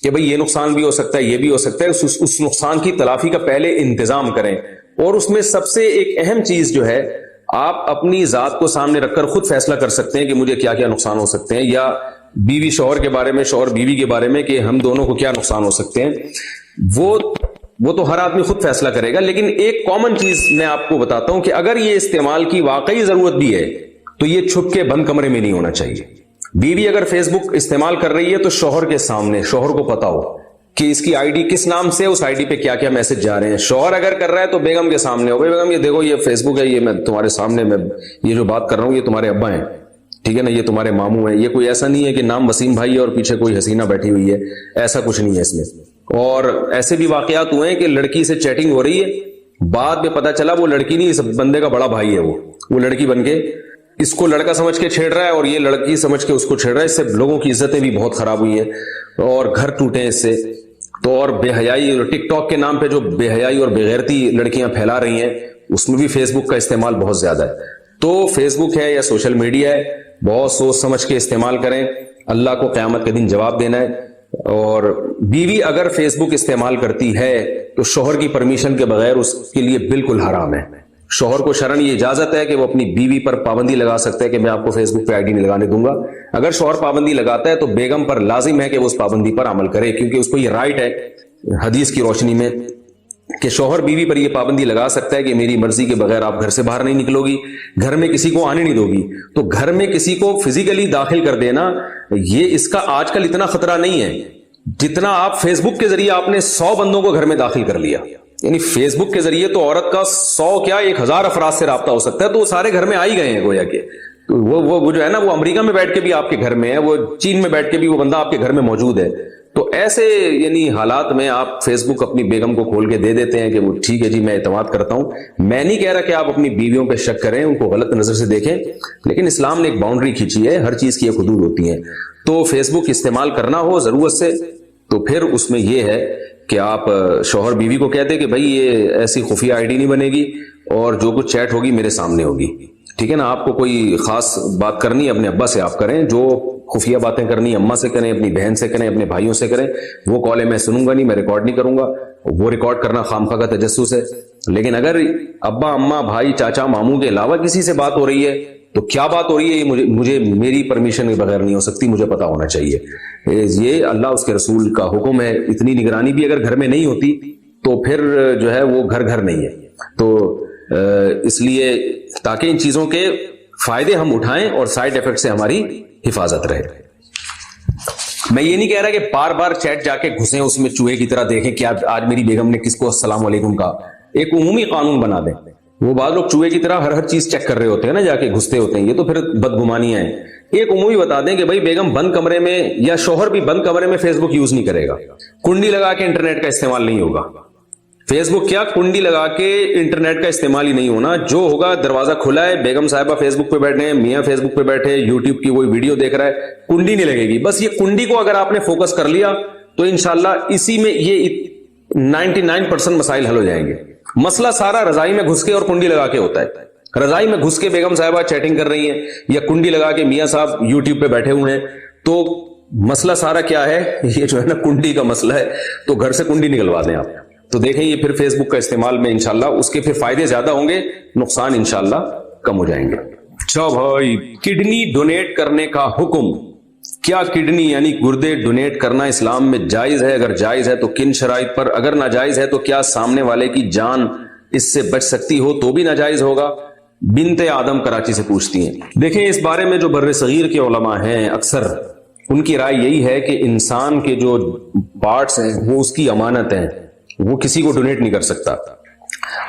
کہ بھئی یہ نقصان بھی ہو سکتا ہے، یہ بھی ہو سکتا ہے. اس نقصان کی تلافی کا پہلے انتظام کریں. اور اس میں سب سے ایک اہم چیز جو ہے، آپ اپنی ذات کو سامنے رکھ کر خود فیصلہ کر سکتے ہیں کہ مجھے کیا کیا نقصان ہو سکتے ہیں، یا بیوی شوہر کے بارے میں، شوہر بیوی کے بارے میں کہ ہم دونوں کو کیا نقصان ہو سکتے ہیں. وہ تو ہر آدمی خود فیصلہ کرے گا. لیکن ایک کامن چیز میں آپ کو بتاتا ہوں کہ اگر یہ استعمال کی واقعی ضرورت بھی ہے تو یہ چھپ کے بند کمرے میں نہیں ہونا چاہیے. بیوی اگر فیس بک استعمال کر رہی ہے تو شوہر کے سامنے، شوہر کو پتا ہو کہ اس کی آئی ڈی کس نام سے، اس آئی ڈی پہ کیا کیا میسج جا رہے ہیں. شوہر اگر کر رہا ہے تو بیگم کے سامنے ہو، بیگم یہ دیکھو یہ فیس بک ہے، یہ میں تمہارے سامنے، میں یہ جو بات کر رہا ہوں یہ تمہارے ابا ہیں، ٹھیک ہے نا، یہ تمہارے ماموں ہیں. یہ کوئی ایسا نہیں ہے کہ نام وسیم بھائی ہے اور پیچھے کوئی حسینہ بیٹھی ہوئی ہے، ایسا کچھ نہیں ہے اس میں. اور ایسے بھی واقعات ہوئے ہیں کہ لڑکی سے چیٹنگ ہو رہی ہے، بعد میں پتا چلا وہ لڑکی نہیں، اس بندے کا بڑا بھائی ہے، وہ لڑکی بن کے اس کو لڑکا سمجھ کے چھیڑ رہا ہے اور یہ لڑکی سمجھ کے اس کو چھیڑ رہا ہے. اس سے لوگوں کی عزتیں بھی بہت خراب ہوئی ہیں اور گھر ٹوٹے ہیں اس سے. تو اور بے حیائی، ٹک ٹاک کے نام پہ جو بے حیائی اور بے غیرتی لڑکیاں پھیلا رہی ہیں، اس میں بھی فیس بک کا استعمال بہت زیادہ ہے. تو فیس بک ہے یا سوشل میڈیا ہے، بہت سوچ سمجھ کے استعمال کریں. اللہ کو قیامت کے دن جواب دینا ہے. اور بیوی اگر فیس بک استعمال کرتی ہے تو شوہر کی پرمیشن کے بغیر اس کے لیے بالکل حرام ہے. شوہر کو شرعاً یہ اجازت ہے کہ وہ اپنی بیوی پر پابندی لگا سکتا ہے کہ میں آپ کو فیس بک پہ آئی ڈی نہیں لگانے دوں گا. اگر شوہر پابندی لگاتا ہے تو بیگم پر لازم ہے کہ وہ اس پابندی پر عمل کرے، کیونکہ اس کو یہ رائٹ ہے حدیث کی روشنی میں کہ شوہر بیوی پر یہ پابندی لگا سکتا ہے کہ میری مرضی کے بغیر آپ گھر سے باہر نہیں نکلو گی، گھر میں کسی کو آنے نہیں دو گی. تو گھر میں کسی کو فزیکلی داخل کر دینا، یہ اس کا آج کل اتنا خطرہ نہیں ہے جتنا آپ فیس بک کے ذریعے آپ نے 100 بندوں کو گھر میں داخل کر لیا. یعنی فیس بک کے ذریعے تو عورت کا 100 کیا 1000 افراد سے رابطہ ہو سکتا ہے، تو وہ سارے گھر میں آ ہی گئے ہیں گویا کہ. تو وہ جو ہے نا، وہ امریکہ میں بیٹھ کے بھی آپ کے گھر میں ہے، وہ چین میں بیٹھ کے بھی وہ بندہ آپ کے گھر میں موجود ہے. تو ایسے یعنی حالات میں آپ فیس بک اپنی بیگم کو کھول کے دے دیتے ہیں کہ وہ ٹھیک ہے جی میں اعتماد کرتا ہوں. میں نہیں کہہ رہا کہ آپ اپنی بیویوں پہ شک کریں، ان کو غلط نظر سے دیکھیں، لیکن اسلام نے ایک باؤنڈری کھینچی ہے، ہر چیز کی ایک حدود ہوتی ہیں. تو فیس بک استعمال کرنا ہو ضرورت سے تو پھر اس میں یہ ہے کہ آپ شوہر بیوی کو کہتے کہ بھائی یہ ایسی خفیہ آئی ڈی نہیں بنے گی اور جو کچھ چیٹ ہوگی میرے سامنے ہوگی، ٹھیک ہے نا. آپ کو کوئی خاص بات کرنی ہے اپنے ابا سے آپ کریں، جو خفیہ باتیں کرنی اماں سے کریں، اپنی بہن سے کریں، اپنے بھائیوں سے کریں. وہ کالیں میں سنوں گا نہیں، میں ریکارڈ نہیں کروں گا، وہ ریکارڈ کرنا خامخواہ کا تجسس ہے. لیکن اگر ابا اماں بھائی چاچا ماموں کے علاوہ کسی سے بات ہو رہی ہے تو کیا بات ہو رہی ہے یہ مجھے میری پرمیشن کے بغیر نہیں ہو سکتی، مجھے پتا ہونا چاہیے. یہ اللہ اس کے رسول کا حکم ہے. اتنی نگرانی بھی اگر گھر میں نہیں ہوتی تو پھر جو ہے وہ گھر نہیں ہے. تو اس لیے تاکہ ان چیزوں کے فائدے ہم اٹھائیں اور سائیڈ ایفیکٹ سے ہماری حفاظت رہے. میں یہ نہیں کہہ رہا کہ بار بار چیٹ جا کے گھسیں اس میں چوہے کی طرح دیکھیں کہ آج میری بیگم نے کس کو السلام علیکم کہا. ایک عمومی قانون بنا دیں. وہ بعض لوگ چوہے کی طرح ہر چیز چیک کر رہے ہوتے ہیں نا، جا کے گھستے ہوتے ہیں، یہ تو پھر بدگمانیاں ہیں. ایک عمومی بتا دیں کہ بھائی بیگم بند کمرے میں یا شوہر بھی بند کمرے میں فیس بک یوز نہیں کرے گا، کنڈی لگا کے انٹرنیٹ کا استعمال نہیں ہوگا. فیس بک کیا کنڈی لگا کے انٹرنیٹ کا استعمال ہی نہیں ہونا. جو ہوگا دروازہ کھلا ہے، بیگم صاحبہ فیس بک پہ بیٹھے ہیں، میاں فیس بک پہ بیٹھے، یوٹیوب کی کوئی ویڈیو دیکھ رہا ہے، کنڈی نہیں لگے گی. بس یہ کنڈی کو اگر آپ نے فوکس کر لیا تو انشاءاللہ اسی میں یہ 99% مسائل حل ہو جائیں گے. مسئلہ سارا رضائی میں گھس کے اور کنڈی لگا کے ہوتا ہے. رضائی میں گھس کے بیگم صاحبہ چیٹنگ کر رہی ہیں یا کنڈی لگا کے میاں صاحب یوٹیوب پہ بیٹھے ہوئے ہیں، تو مسئلہ سارا کیا ہے؟ یہ جو ہے نا کنڈی کا مسئلہ ہے. تو گھر سے کنڈی نکلوا دیں آپ. تو دیکھیں یہ پھر فیس بک کا استعمال میں انشاءاللہ اس کے پھر فائدے زیادہ ہوں گے، نقصان انشاءاللہ کم ہو جائیں گے. اچھا بھائی، کڈنی ڈونیٹ کرنے کا حکم. کیا کڈنی یعنی گردے ڈونیٹ کرنا اسلام میں جائز ہے؟ اگر جائز ہے تو کن شرائط پر؟ اگر ناجائز ہے تو کیا سامنے والے کی جان اس سے بچ سکتی ہو تو بھی ناجائز ہوگا؟ بنت آدم کراچی سے پوچھتی ہیں. دیکھیں اس بارے میں جو بر صغیر کے علماء ہیں اکثر ان کی رائے یہی ہے کہ انسان کے جو پارٹس ہیں وہ اس کی امانت ہیں، وہ کسی کو ڈونیٹ نہیں کر سکتا.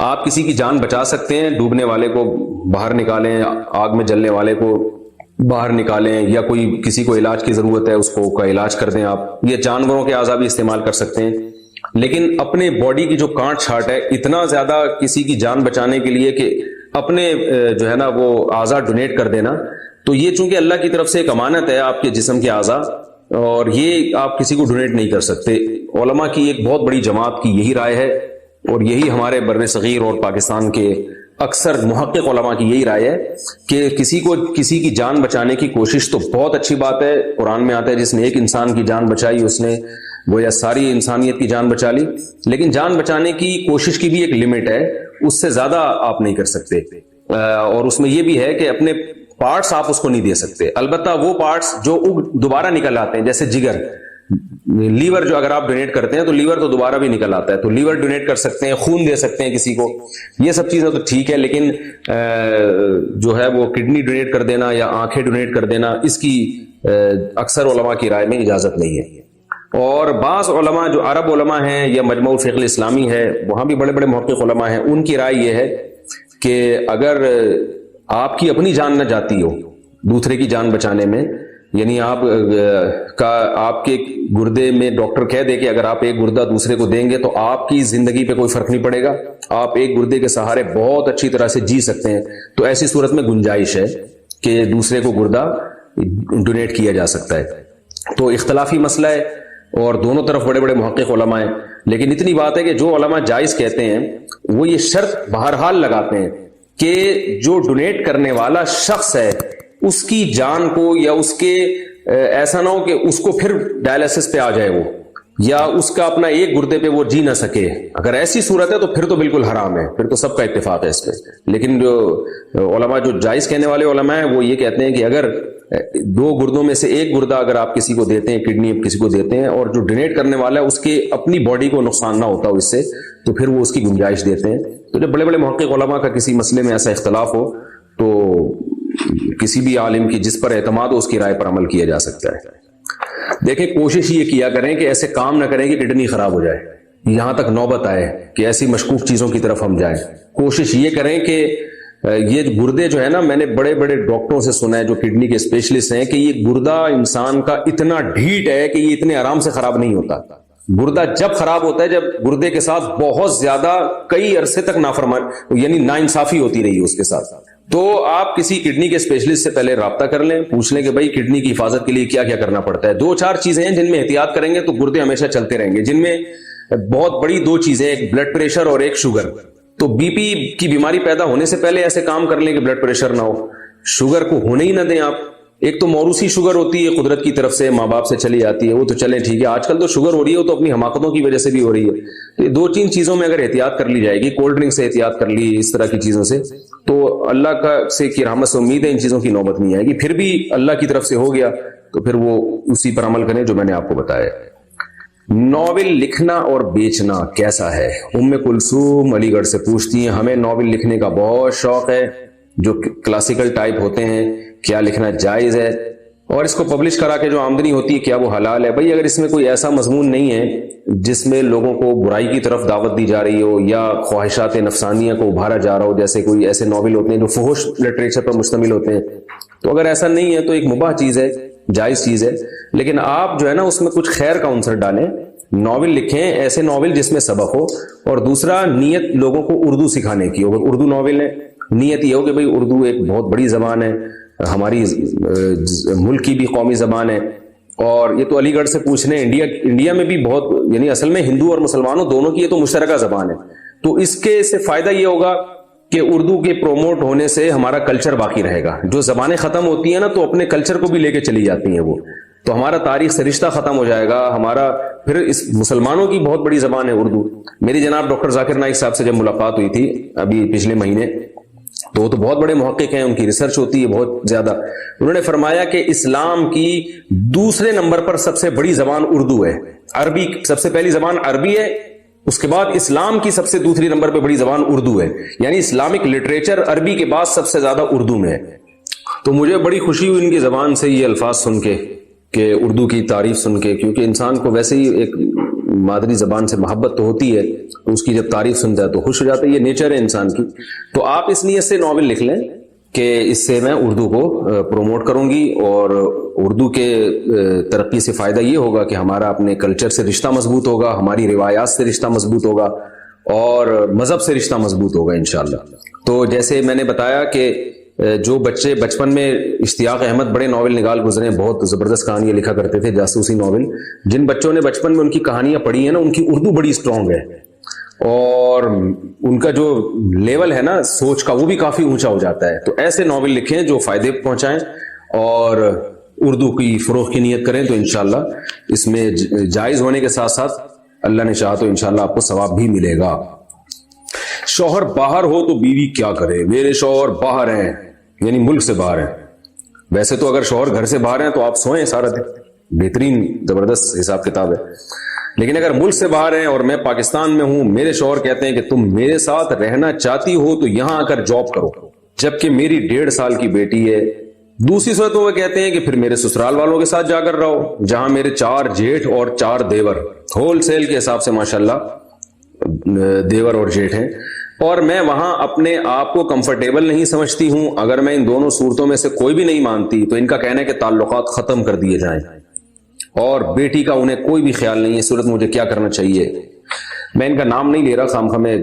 آپ کسی کی جان بچا سکتے ہیں، ڈوبنے والے کو باہر نکالیں، آگ میں جلنے والے کو باہر نکالیں، یا کوئی کسی کو علاج کی ضرورت ہے اس کو کا علاج کر دیں آپ، یا جانوروں کے اعضاء بھی استعمال کر سکتے ہیں. لیکن اپنے باڈی کی جو کانٹ چھانٹ ہے، اتنا زیادہ کسی کی جان بچانے کے لیے کہ اپنے جو ہے نا وہ اعضاء ڈونیٹ کر دینا، تو یہ چونکہ اللہ کی طرف سے ایک امانت ہے آپ کے جسم کے اعضاء، اور یہ آپ کسی کو ڈونیٹ نہیں کر سکتے. علماء کی ایک بہت بڑی جماعت کی یہی رائے ہے، اور یہی ہمارے بر صغیر اور پاکستان کے اکثر محقق علماء کی یہی رائے ہے کہ کسی کی جان بچانے کی کوشش تو بہت اچھی بات ہے. قرآن میں آتا ہے جس نے ایک انسان کی جان بچائی اس نے گویا ساری انسانیت کی جان بچا لی. لیکن جان بچانے کی کوشش کی بھی ایک لمٹ ہے، اس سے زیادہ آپ نہیں کر سکتے. اور اس میں یہ بھی ہے کہ اپنے پارٹس آپ اس کو نہیں دے سکتے. البتہ وہ پارٹس جو دوبارہ نکل آتے ہیں، جیسے جگر، لیور جو اگر آپ ڈونیٹ کرتے ہیں تو لیور تو دوبارہ بھی نکل آتا ہے، تو لیور ڈونیٹ کر سکتے ہیں، خون دے سکتے ہیں کسی کو، یہ سب چیزیں تو ٹھیک ہے. لیکن جو ہے وہ کڈنی ڈونیٹ کر دینا یا آنکھیں ڈونیٹ کر دینا، اس کی اکثر علماء کی رائے میں اجازت نہیں ہے. اور بعض علماء جو عرب علماء ہیں یا مجمع فقہ الاسلامی ہے، وہاں بھی بڑے بڑے محقق علماء ہیں، ان کی رائے یہ ہے کہ اگر آپ کی اپنی جان نہ جاتی ہو دوسرے کی جان بچانے میں، یعنی آپ کے گردے میں ڈاکٹر کہہ دے کہ اگر آپ ایک گردہ دوسرے کو دیں گے تو آپ کی زندگی پہ کوئی فرق نہیں پڑے گا، آپ ایک گردے کے سہارے بہت اچھی طرح سے جی سکتے ہیں، تو ایسی صورت میں گنجائش ہے کہ دوسرے کو گردہ ڈونیٹ کیا جا سکتا ہے. تو اختلافی مسئلہ ہے اور دونوں طرف بڑے بڑے محقق علماء ہیں. لیکن اتنی بات ہے کہ جو علماء جائز کہتے ہیں وہ یہ شرط بہرحال لگاتے ہیں کہ جو ڈونیٹ کرنے والا شخص ہے اس کی جان کو یا اس کے ایسا نہ ہو کہ اس کو پھر ڈائلسس پہ آ جائے وہ، یا اس کا اپنا ایک گردے پہ وہ جی نہ سکے. اگر ایسی صورت ہے تو پھر تو بالکل حرام ہے، پھر تو سب کا اتفاق ہے اس پہ. لیکن جو علماء، جو جائز کہنے والے علماء ہیں، وہ یہ کہتے ہیں کہ اگر دو گردوں میں سے ایک گردہ اگر آپ کسی کو دیتے ہیں، کڈنی کسی کو دیتے ہیں، اور جو ڈونیٹ کرنے والا ہے اس کے اپنی باڈی کو نقصان نہ ہوتا ہو اس سے، تو پھر وہ اس کی گنجائش دیتے ہیں. تو جب بڑے بڑے محقق علماء کا کسی مسئلے میں ایسا اختلاف ہو تو کسی بھی عالم کی جس پر اعتماد ہو اس کی رائے پر عمل کیا جا سکتا ہے. دیکھیں، کوشش یہ کیا کریں کہ ایسے کام نہ کریں کہ کڈنی خراب ہو جائے، یہاں تک نوبت آئے کہ ایسی مشکوک چیزوں کی طرف ہم جائیں. کوشش یہ کریں کہ یہ گردے جو ہے نا، میں نے بڑے بڑے ڈاکٹروں سے سنا ہے جو کڈنی کے اسپیشلسٹ ہیں، کہ یہ گردہ انسان کا اتنا ڈھیٹ ہے کہ یہ اتنے آرام سے خراب نہیں ہوتا. گردہ جب خراب ہوتا ہے جب گردے کے ساتھ بہت زیادہ کئی عرصے تک نافرمان، یعنی ناانصافی ہوتی رہی اس کے ساتھ. تو آپ کسی کڈنی کے اسپیشلسٹ سے پہلے رابطہ کر لیں، پوچھ لیں کہ بھائی کڈنی کی حفاظت کے لیے کیا کیا کرنا پڑتا ہے. 2-4 چیزیں ہیں جن میں احتیاط کریں گے تو گردے ہمیشہ چلتے رہیں گے، جن میں بہت بڑی 2 چیزیں، ایک بلڈ پریشر اور ایک شوگر. تو بی پی کی بیماری پیدا ہونے سے پہلے ایسے کام کر لیں کہ بلڈ پریشر نہ ہو، شوگر کو ہونے ہی نہ دیں آپ. ایک تو موروثی شوگر ہوتی ہے، قدرت کی طرف سے ماں باپ سے چلی آتی ہے، وہ تو چلیں ٹھیک ہے. آج کل تو شوگر ہو رہی ہے وہ تو اپنی حماقتوں کی وجہ سے بھی ہو رہی ہے. تو یہ 2-3 چیزوں میں اگر احتیاط کر لی جائے گی، کولڈ ڈرنک سے احتیاط کر لی، اس طرح کی چیزوں سے، تو اللہ کا سے کی رحمت سے امید ہے ان چیزوں کی نوبت نہیں آئے گی. پھر بھی اللہ کی طرف سے ہو گیا تو پھر وہ اسی پر عمل کریں جو میں نے آپ کو بتایا. ناول لکھنا اور بیچنا کیسا ہے؟ کلثوم علی گڑھ سے پوچھتی ہیں، ہمیں ناول لکھنے کا بہت شوق ہے جو کلاسیکل ٹائپ ہوتے ہیں، کیا لکھنا جائز ہے؟ اور اس کو پبلش کرا کے جو آمدنی ہوتی ہے کیا وہ حلال ہے؟ بھئی اگر اس میں کوئی ایسا مضمون نہیں ہے جس میں لوگوں کو برائی کی طرف دعوت دی جا رہی ہو یا خواہشات نفسانیہ کو ابھارا جا رہا ہو، جیسے کوئی ایسے ناول ہوتے ہیں جو فحش لٹریچر پر مشتمل ہوتے ہیں، تو اگر ایسا نہیں ہے تو ایک مباح چیز ہے، جائز چیز ہے. لیکن آپ جو ہے نا اس میں کچھ خیر کا عنصر ڈالیں، ناول لکھیں، ایسے ناول جس میں سبق ہو. اور دوسرا، نیت لوگوں کو اردو سکھانے کی ہو. اگر اردو ناول ہے، نیت یہ ہو کہ بھئی اردو ایک بہت بڑی زبان ہے، ہماری ملک کی بھی قومی زبان ہے. اور یہ تو علی گڑھ سے پوچھ رہے ہیں، انڈیا میں بھی بہت، یعنی اصل میں ہندو اور مسلمانوں دونوں کی یہ تو مشترکہ زبان ہے. تو اس کے سے فائدہ یہ ہوگا کہ اردو کے پروموٹ ہونے سے ہمارا کلچر باقی رہے گا. جو زبانیں ختم ہوتی ہیں نا تو اپنے کلچر کو بھی لے کے چلی جاتی ہیں وہ، تو ہمارا تاریخ سے رشتہ ختم ہو جائے گا ہمارا. پھر اس مسلمانوں کی بہت بڑی زبان ہے اردو. میری جناب ڈاکٹر ذاکر نائک صاحب سے جب ملاقات ہوئی تھی ابھی پچھلے مہینے، تو وہ تو بہت بڑے محقق ہیں، ان کی ریسرچ ہوتی ہے بہت زیادہ. انہوں نے فرمایا کہ اسلام کی دوسرے نمبر پر سب سے بڑی زبان اردو ہے. عربی سب سے پہلی زبان عربی ہے، اس کے بعد اسلام کی سب سے دوسری نمبر پہ بڑی زبان اردو ہے. یعنی اسلامک لٹریچر عربی کے بعد سب سے زیادہ اردو میں ہے. تو مجھے بڑی خوشی ہوئی ان کی زبان سے یہ الفاظ سن کے، کہ اردو کی تعریف سن کے، کیونکہ انسان کو ویسے ہی ایک مادری زبان سے محبت تو ہوتی ہے، تو اس کی جب تعریف سنتا ہے تو خوش ہو جاتا ہے. یہ نیچر ہے انسان کی. تو آپ اس نیت سے ناول لکھ لیں کہ اس سے میں اردو کو پروموٹ کروں گی، اور اردو کے ترقی سے فائدہ یہ ہوگا کہ ہمارا اپنے کلچر سے رشتہ مضبوط ہوگا، ہماری روایات سے رشتہ مضبوط ہوگا، اور مذہب سے رشتہ مضبوط ہوگا انشاءاللہ. تو جیسے میں نے بتایا کہ جو بچے بچپن میں اشتیاق احمد بڑے ناول نگال گزرے، بہت زبردست کہانیاں لکھا کرتے تھے، جاسوسی ناول. جن بچوں نے بچپن میں ان کی کہانیاں پڑھی ہیں نا، ان کی اردو بڑی اسٹرانگ ہے، اور ان کا جو لیول ہے نا سوچ کا وہ بھی کافی اونچا ہو جاتا ہے. تو ایسے ناول لکھیں جو فائدے پہنچائیں اور اردو کی فروغ کی نیت کریں، تو انشاءاللہ اس میں جائز ہونے کے ساتھ ساتھ اللہ نے چاہا تو انشاءاللہ آپ کو ثواب بھی ملے گا. شوہر باہر ہو تو بیوی کیا کرے؟ میرے شوہر باہر ہیں، یعنی ملک سے باہر ہیں. ویسے تو اگر شوہر گھر سے باہر ہیں تو آپ سوئیں سارا دن، بہترین زبردست حساب کتاب ہے. لیکن اگر ملک سے باہر ہیں اور میں پاکستان میں ہوں، میرے شوہر کہتے ہیں کہ تم میرے ساتھ رہنا چاہتی ہو تو یہاں آ کر جاب کرو، جبکہ میری 1.5 سال کی بیٹی ہے. دوسری صورت وہ کہتے ہیں کہ پھر میرے سسرال والوں کے ساتھ جا کر رہو، جہاں میرے 4 جیٹھ اور 4 دیور، ہول سیل کے حساب سے ماشاءاللہ دیور اور جیٹھ ہیں، اور میں وہاں اپنے آپ کو کمفرٹیبل نہیں سمجھتی ہوں. اگر میں ان دونوں صورتوں میں سے کوئی بھی نہیں مانتی تو ان کا کہنا ہے کہ تعلقات ختم کر دیے جائیں، اور بیٹی کا انہیں کوئی بھی خیال نہیں ہے. صورت مجھے کیا کرنا چاہیے؟ میں ان کا نام نہیں لے رہا، خام میں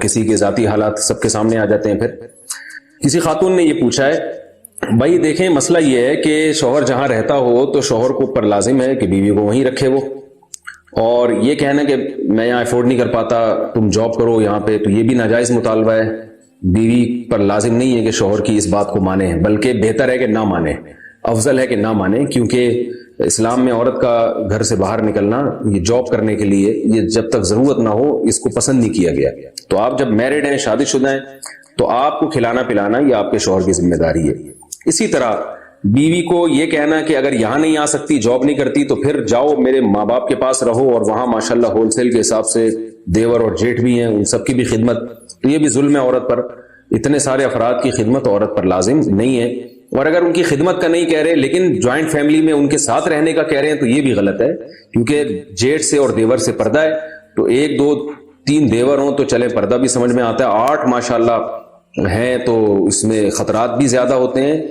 کسی کے ذاتی حالات سب کے سامنے آ جاتے ہیں. پھر کسی خاتون نے یہ پوچھا ہے، بھائی دیکھیں مسئلہ یہ ہے کہ شوہر جہاں رہتا ہو تو شوہر کو پر لازم ہے کہ بیوی کو وہیں رکھے وہ، اور یہ کہنا کہ میں یہاں افورڈ نہیں کر پاتا تم جاب کرو یہاں پہ، تو یہ بھی ناجائز مطالبہ ہے. بیوی پر لازم نہیں ہے کہ شوہر کی اس بات کو مانے، بلکہ بہتر ہے کہ نہ مانے. افضل ہے کہ نہ مانیں، کیونکہ اسلام میں عورت کا گھر سے باہر نکلنا یہ جاب کرنے کے لیے، یہ جب تک ضرورت نہ ہو اس کو پسند نہیں کیا گیا۔ تو آپ جب میرڈ ہیں، شادی شدہ ہیں، تو آپ کو کھلانا پلانا یہ آپ کے شوہر کی ذمہ داری ہے۔ اسی طرح بیوی کو یہ کہنا کہ اگر یہاں نہیں آ سکتی، جاب نہیں کرتی، تو پھر جاؤ میرے ماں باپ کے پاس رہو، اور وہاں ماشاءاللہ ہول سیل کے حساب سے دیور اور جیٹھ بھی ہیں، ان سب کی بھی خدمت، تو یہ بھی ظلم ہے عورت پر۔ اتنے سارے افراد کی خدمت عورت پر لازم نہیں ہے، اور اگر ان کی خدمت کا نہیں کہہ رہے لیکن جوائنٹ فیملی میں ان کے ساتھ رہنے کا کہہ رہے ہیں تو یہ بھی غلط ہے، کیونکہ جیٹھ سے اور دیور سے پردہ ہے، تو 1 2 3 دیور ہوں تو چلے پردہ بھی سمجھ میں آتا ہے، 8 ماشاءاللہ ہیں تو اس میں خطرات بھی زیادہ ہوتے ہیں۔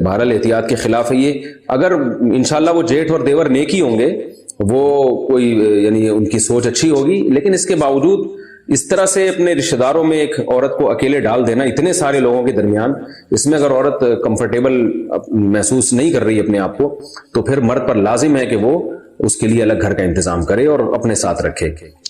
بہرحال احتیاط کے خلاف ہے یہ۔ اگر انشاءاللہ وہ جیٹھ اور دیور نیکی ہوں گے، وہ کوئی یعنی ان کی سوچ اچھی ہوگی، لیکن اس کے باوجود اس طرح سے اپنے رشتہ داروں میں ایک عورت کو اکیلے ڈال دینا اتنے سارے لوگوں کے درمیان، اس میں اگر عورت کمفرٹیبل محسوس نہیں کر رہی اپنے آپ کو، تو پھر مرد پر لازم ہے کہ وہ اس کے لیے الگ گھر کا انتظام کرے اور اپنے ساتھ رکھے۔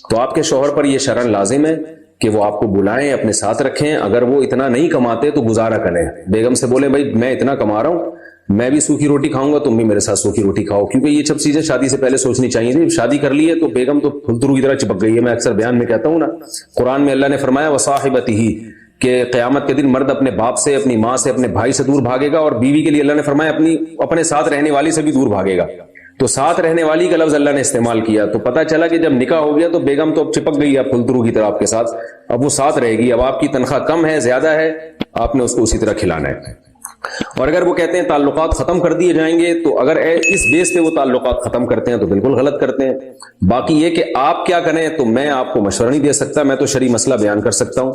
تو آپ کے شوہر پر یہ شرعاً لازم ہے کہ وہ آپ کو بلائیں، اپنے ساتھ رکھیں۔ اگر وہ اتنا نہیں کماتے تو گزارا کریں، بیگم سے بولیں بھائی میں اتنا کما رہا ہوں، میں بھی سوکھی روٹی کھاؤں گا، تم بھی میرے ساتھ سوکھی روٹی کھاؤ، کیونکہ یہ سب چیزیں شادی سے پہلے سوچنی چاہیے تھی۔ شادی کر لی ہے تو بیگم تو پھلترو کی طرح چپک گئی ہے، میں اکثر بیان میں کہتا ہوں نا، قرآن میں اللہ نے فرمایا وصاحبتہ، کہ قیامت کے دن مرد اپنے باپ سے، اپنی ماں سے، اپنے بھائی سے دور بھاگے گا، اور بیوی کے لیے اللہ نے فرمایا اپنے ساتھ رہنے والی سے بھی دور بھاگے گا۔ تو ساتھ رہنے والی کا لفظ اللہ نے استعمال کیا، تو پتہ چلا کہ جب نکاح ہو گیا تو بیگم تو اب چپک گئی ہے پھلترو کی طرح آپ کے ساتھ، اب وہ ساتھ رہے گی۔ اب آپ کی تنخواہ کم ہے زیادہ ہے، آپ نے اس کو اسی طرح کھلانا ہے۔ اور اگر وہ کہتے ہیں تعلقات ختم کر دیے جائیں گے، تو اگر اس بیس پہ وہ تعلقات ختم کرتے ہیں تو بالکل غلط کرتے ہیں۔ باقی یہ کہ آپ کیا کریں تو میں آپ کو مشورہ نہیں دے سکتا، میں تو شرعی مسئلہ بیان کر سکتا ہوں۔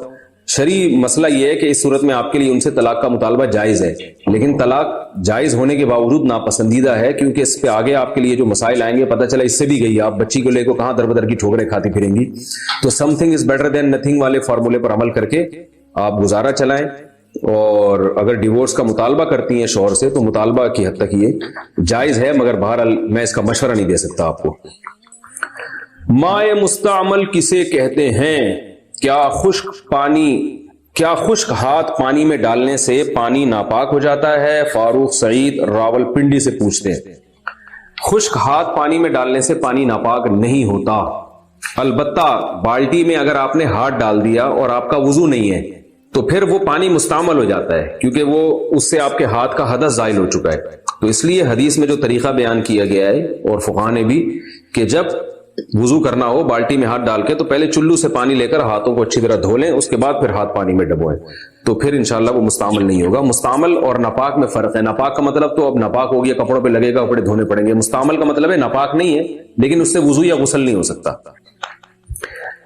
شرعی مسئلہ یہ ہے کہ اس صورت میں آپ کے لیے ان سے طلاق کا مطالبہ جائز ہے، لیکن طلاق جائز ہونے کے باوجود ناپسندیدہ ہے، کیونکہ اس پہ آگے آپ کے لیے جو مسائل آئیں گے، پتہ چلا اس سے بھی گئی آپ بچی کو لے کو کہاں در بدر کی ٹھوکریں کھاتی پھریں گی۔ تو some thing is better than nothing والے فارمولے پر عمل کر کے آپ گزارا چلائیں، اور اگر ڈیورس کا مطالبہ کرتی ہیں شوہر سے تو مطالبہ کی حد تک یہ جائز ہے، مگر بہرحال میں اس کا مشورہ نہیں دے سکتا آپ کو۔ مائع مستعمل کسے کہتے ہیں؟ کیا خشک ہاتھ پانی میں ڈالنے سے پانی ناپاک ہو جاتا ہے؟ فاروق سعید راول پنڈی سے پوچھتے ہیں۔ خشک ہاتھ پانی میں ڈالنے سے پانی ناپاک نہیں ہوتا، البتہ بالٹی میں اگر آپ نے ہاتھ ڈال دیا اور آپ کا وضو نہیں ہے تو پھر وہ پانی مستعمل ہو جاتا ہے، کیونکہ وہ اس سے آپ کے ہاتھ کا حدث زائل ہو چکا ہے۔ تو اس لیے حدیث میں جو طریقہ بیان کیا گیا ہے، اور فقہاء نے بھی، کہ جب وضو کرنا ہو بالٹی میں ہاتھ ڈال کے تو پہلے چلو سے پانی لے کر ہاتھوں کو اچھی طرح دھو لیں، اس کے بعد پھر ہاتھ پانی میں ڈبوئیں، تو پھر انشاءاللہ وہ مستعمل نہیں ہوگا۔ مستعمل اور ناپاک میں فرق ہے۔ ناپاک کا مطلب تو اب ناپاک ہو گیا، کپڑوں پہ لگے گا، کپڑے دھونے پڑیں گے۔ مستعمل کا مطلب ہے ناپاک نہیں ہے لیکن اس سے وضو یا غسل نہیں ہو سکتا۔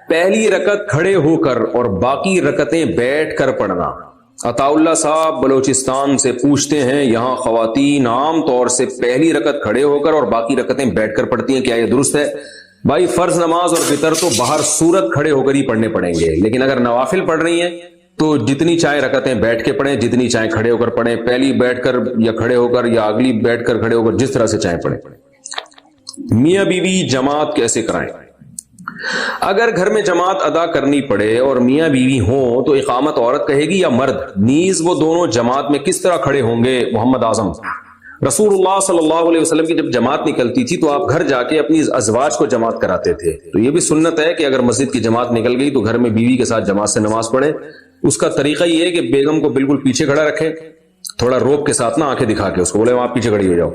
پہلی رکعت کھڑے ہو کر اور باقی رکعتیں بیٹھ کر پڑھنا۔ عطا اللہ صاحب بلوچستان سے پوچھتے ہیں، یہاں خواتین عام طور سے پہلی رکعت کھڑے ہو کر اور باقی رکعتیں بیٹھ کر پڑھتی ہیں، کیا یہ درست ہے؟ بھائی فرض نماز اور وتر تو باہر صورت کھڑے ہو کر ہی پڑھنے پڑیں گے، لیکن اگر نوافل پڑھ رہی ہیں تو جتنی چاہے رکعتیں بیٹھ کے پڑھیں، جتنی چاہے کھڑے ہو کر پڑھیں، پہلی بیٹھ کر یا کھڑے ہو کر یا اگلی بیٹھ کر کھڑے ہو کر، جس طرح سے چاہے پڑھیں۔ میاں بیوی جماعت کیسے کرائیں؟ اگر گھر میں جماعت ادا کرنی پڑے اور میاں بیوی ہوں تو اقامت عورت کہے گی یا مرد؟ نیز وہ دونوں جماعت میں کس طرح کھڑے ہوں گے؟ محمد اعظم۔ رسول اللہ صلی اللہ علیہ وسلم کی جب جماعت نکلتی تھی تو آپ گھر جا کے اپنی ازواج کو جماعت کراتے تھے، تو یہ بھی سنت ہے کہ اگر مسجد کی جماعت نکل گئی تو گھر میں بیوی کے ساتھ جماعت سے نماز پڑھے۔ اس کا طریقہ یہ ہے کہ بیگم کو بالکل پیچھے کھڑا رکھے، تھوڑا روب کے ساتھ نا، آنکھیں دکھا کے اس کو بولے وہاں پیچھے کھڑی ہو جاؤ،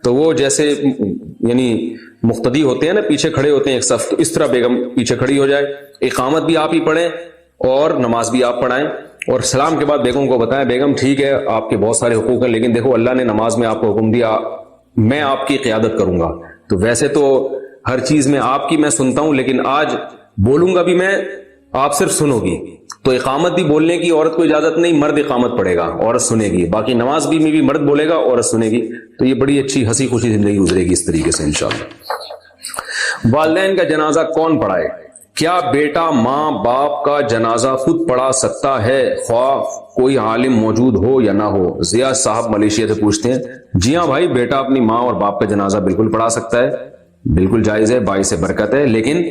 تو وہ جیسے یعنی مقتدی ہوتے ہیں نا، پیچھے کھڑے ہوتے ہیں ایک صف، تو اس طرح بیگم پیچھے کھڑی ہو جائے۔ اقامت بھی آپ ہی پڑھیں اور نماز بھی آپ پڑھائیں، اور سلام کے بعد بیگم کو بتائیں بیگم ٹھیک ہے آپ کے بہت سارے حقوق ہیں، لیکن دیکھو اللہ نے نماز میں آپ کو حکم دیا، میں آپ کی قیادت کروں گا، تو ویسے تو ہر چیز میں آپ کی میں سنتا ہوں، لیکن آج بولوں گا بھی میں، آپ صرف سنو گی۔ تو اقامت بھی بولنے کی عورت کو اجازت نہیں، مرد اقامت پڑھے گا، عورت سنے گی۔ باقی نماز بھی میں بھی مرد بولے گا، عورت سنے گی، تو یہ بڑی اچھی ہنسی خوشی زندگی گزرے گی اس طریقے سے انشاءاللہ۔ والدین کا جنازہ کون پڑھائے؟ کیا بیٹا ماں باپ کا جنازہ خود پڑھا سکتا ہے، خواہ کوئی عالم موجود ہو یا نہ ہو؟ ضیاء صاحب ملیشیا سے پوچھتے ہیں۔ جی ہاں بھائی، بیٹا اپنی ماں اور باپ کا جنازہ بالکل پڑھا سکتا ہے، بالکل جائز ہے، باعث برکت ہے، لیکن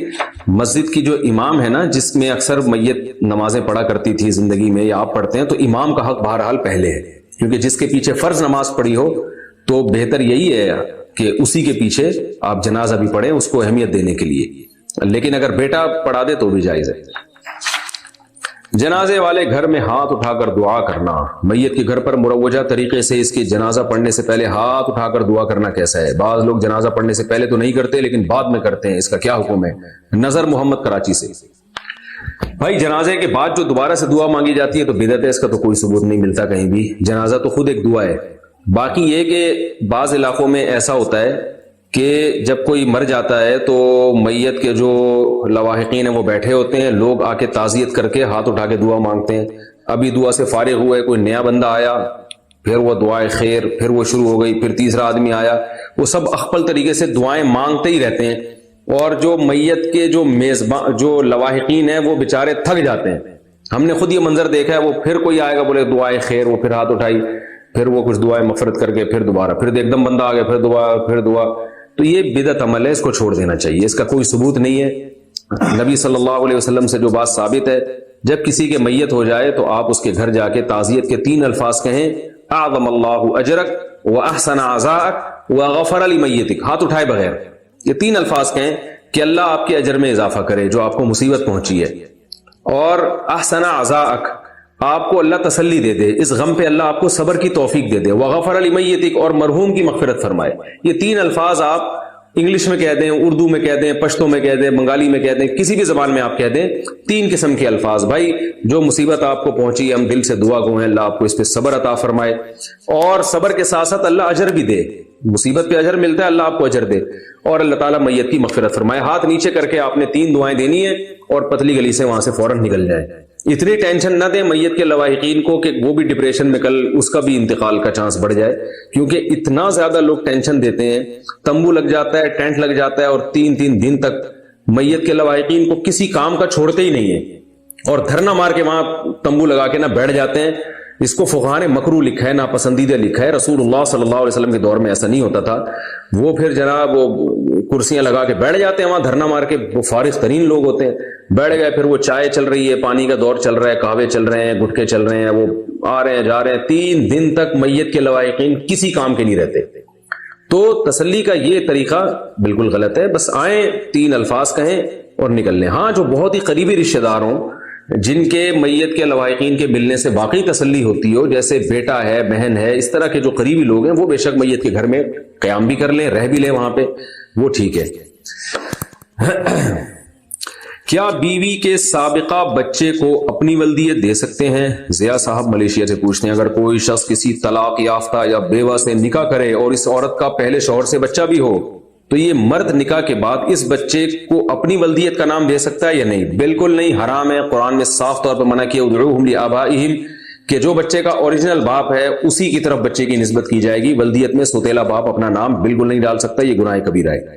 مسجد کی جو امام ہے نا، جس میں اکثر میت نمازیں پڑھا کرتی تھی زندگی میں، یا آپ پڑھتے ہیں، تو امام کا حق بہرحال پہلے ہے، کیونکہ جس کے پیچھے فرض نماز پڑھی ہو تو بہتر یہی ہے کہ اسی کے پیچھے آپ جنازہ بھی پڑھیں اس کو اہمیت دینے کے لیے. لیکن اگر بیٹا پڑھا دے تو بھی جائز ہے. جنازے والے گھر میں ہاتھ اٹھا کر دعا کرنا. میت کے گھر پر مروجہ طریقے سے اس کی جنازہ پڑھنے سے پہلے ہاتھ اٹھا کر دعا کرنا کیسا ہے؟ بعض لوگ جنازہ پڑھنے سے پہلے تو نہیں کرتے لیکن بعد میں کرتے ہیں, اس کا کیا حکم ہے؟ نظر محمد کراچی سے. بھائی جنازے کے بعد جو دوبارہ سے دعا مانگی جاتی ہے تو بدعت ہے, اس کا تو کوئی ثبوت نہیں ملتا کہیں بھی. جنازہ تو خود ایک دعا ہے. باقی یہ کہ بعض علاقوں میں ایسا ہوتا ہے کہ جب کوئی مر جاتا ہے تو میت کے جو لواحقین ہیں وہ بیٹھے ہوتے ہیں, لوگ آ کے تعزیت کر کے ہاتھ اٹھا کے دعا مانگتے ہیں. ابھی دعا سے فارغ ہوئے, کوئی نیا بندہ آیا, پھر وہ دعائیں خیر, پھر وہ شروع ہو گئی, پھر تیسرا آدمی آیا, وہ سب اخپل طریقے سے دعائیں مانگتے ہی رہتے ہیں. اور جو میت کے جو میزبان جو لواحقین ہیں وہ بےچارے تھک جاتے ہیں. ہم نے خود یہ منظر دیکھا ہے, وہ پھر کوئی آئے گا بولے دعائیں خیر, وہ پھر ہاتھ اٹھائی, پھر وہ کچھ دعائیں مغفرت کر کے پھر دوبارہ, پھر ایک دم بندہ آ گیا, پھر دعا, پھر دعا. تو یہ بدعت عمل ہے, اس کو چھوڑ دینا چاہیے, اس کا کوئی ثبوت نہیں ہے. نبی صلی اللہ علیہ وسلم سے جو بات ثابت ہے, جب کسی کے میت ہو جائے تو آپ اس کے گھر جا کے تعزیت کے 3 الفاظ کہیں, اعظم اللہ اجرک واحسن عزاءک وغفر لمیتک, ہاتھ اٹھائے بغیر یہ 3 الفاظ کہیں کہ اللہ آپ کے اجر میں اضافہ کرے جو آپ کو مصیبت پہنچی ہے, اور احسن عزاءک, آپ کو اللہ تسلی دے دے, اس غم پہ اللہ آپ کو صبر کی توفیق دے دے, وغفر لمیتک, اور مرحوم کی مغفرت فرمائے. یہ 3 الفاظ آپ انگلش میں کہہ دیں, اردو میں کہہ دیں, پشتو میں کہہ دیں, بنگالی میں کہہ دیں, کسی بھی زبان میں آپ کہہ دیں. 3 قسم کے الفاظ. بھائی جو مصیبت آپ کو پہنچی, ہم دل سے دعا گو ہیں اللہ آپ کو اس پہ صبر عطا فرمائے, اور صبر کے ساتھ ساتھ اللہ اجر بھی دے, مصیبت پہ اجر ملتا ہے, اللہ آپ کو اجر دے, اور اللہ تعالیٰ میت کی مغفرت فرمائے. ہاتھ نیچے کر کے آپ نے 3 دعائیں دینی ہے اور پتلی گلی سے وہاں سے فوراً نکل جائے. اتنی ٹینشن نہ دیں میت کے لواحقین کو کہ وہ بھی ڈپریشن میں کل اس کا بھی انتقال کا چانس بڑھ جائے, کیونکہ اتنا زیادہ لوگ ٹینشن دیتے ہیں. تمبو لگ جاتا ہے, ٹینٹ لگ جاتا ہے, اور 3 دن تک میت کے لواحقین کو کسی کام کا چھوڑتے ہی نہیں ہیں, اور دھرنا مار کے وہاں تمبو لگا کے نہ بیٹھ جاتے ہیں. اس کو فقہاء نے مکروہ لکھا ہے, ناپسندیدہ لکھا ہے. رسول اللہ صلی اللہ علیہ وسلم کے دور میں ایسا نہیں ہوتا تھا. وہ پھر جناب وہ کرسیاں لگا کے بیٹھ جاتے ہیں وہاں دھرنا مار کے, وہ فارغ ترین لوگ ہوتے ہیں, بیٹھ گئے, پھر وہ چائے چل رہی ہے, پانی کا دور چل رہا ہے, قہوے چل رہے ہیں, گٹکے چل رہے ہیں, وہ آ رہے ہیں جا رہے ہیں. 3 دن تک میت کے لواحقین کسی کام کے نہیں رہتے. تو تسلی کا یہ طریقہ بالکل غلط ہے. بس آئیں 3 الفاظ کہیں اور نکل لیں. ہاں جو بہت ہی قریبی رشتہ دار ہوں, جن کے میت کے لواحقین کے ملنے سے واقعی تسلی ہوتی ہو, جیسے بیٹا ہے, بہن ہے, اس طرح کے جو قریبی لوگ ہیں, وہ بے شک میت کے گھر میں قیام بھی کر لیں, رہ بھی لیں وہاں پہ, وہ ٹھیک ہے. کیا بیوی کے سابقہ بچے کو اپنی ولدیت دے سکتے ہیں؟ ضیاء صاحب ملیشیا سے پوچھتے ہیں, اگر کوئی شخص کسی طلاق یافتہ یا بیوہ سے نکاح کرے اور اس عورت کا پہلے شوہر سے بچہ بھی ہو, تو یہ مرد نکاح کے بعد اس بچے کو اپنی ولدیت کا نام دے سکتا ہے یا نہیں؟ بالکل نہیں, حرام ہے. قرآن میں صاف طور پر منع کیا, ادعوہم لآبائہم, کہ جو بچے کا اوریجنل باپ ہے اسی کی طرف بچے کی نسبت کی جائے گی. ولدیت میں سوتیلا باپ اپنا نام بالکل نہیں ڈال سکتا, یہ گناہ کبیرہ ہے.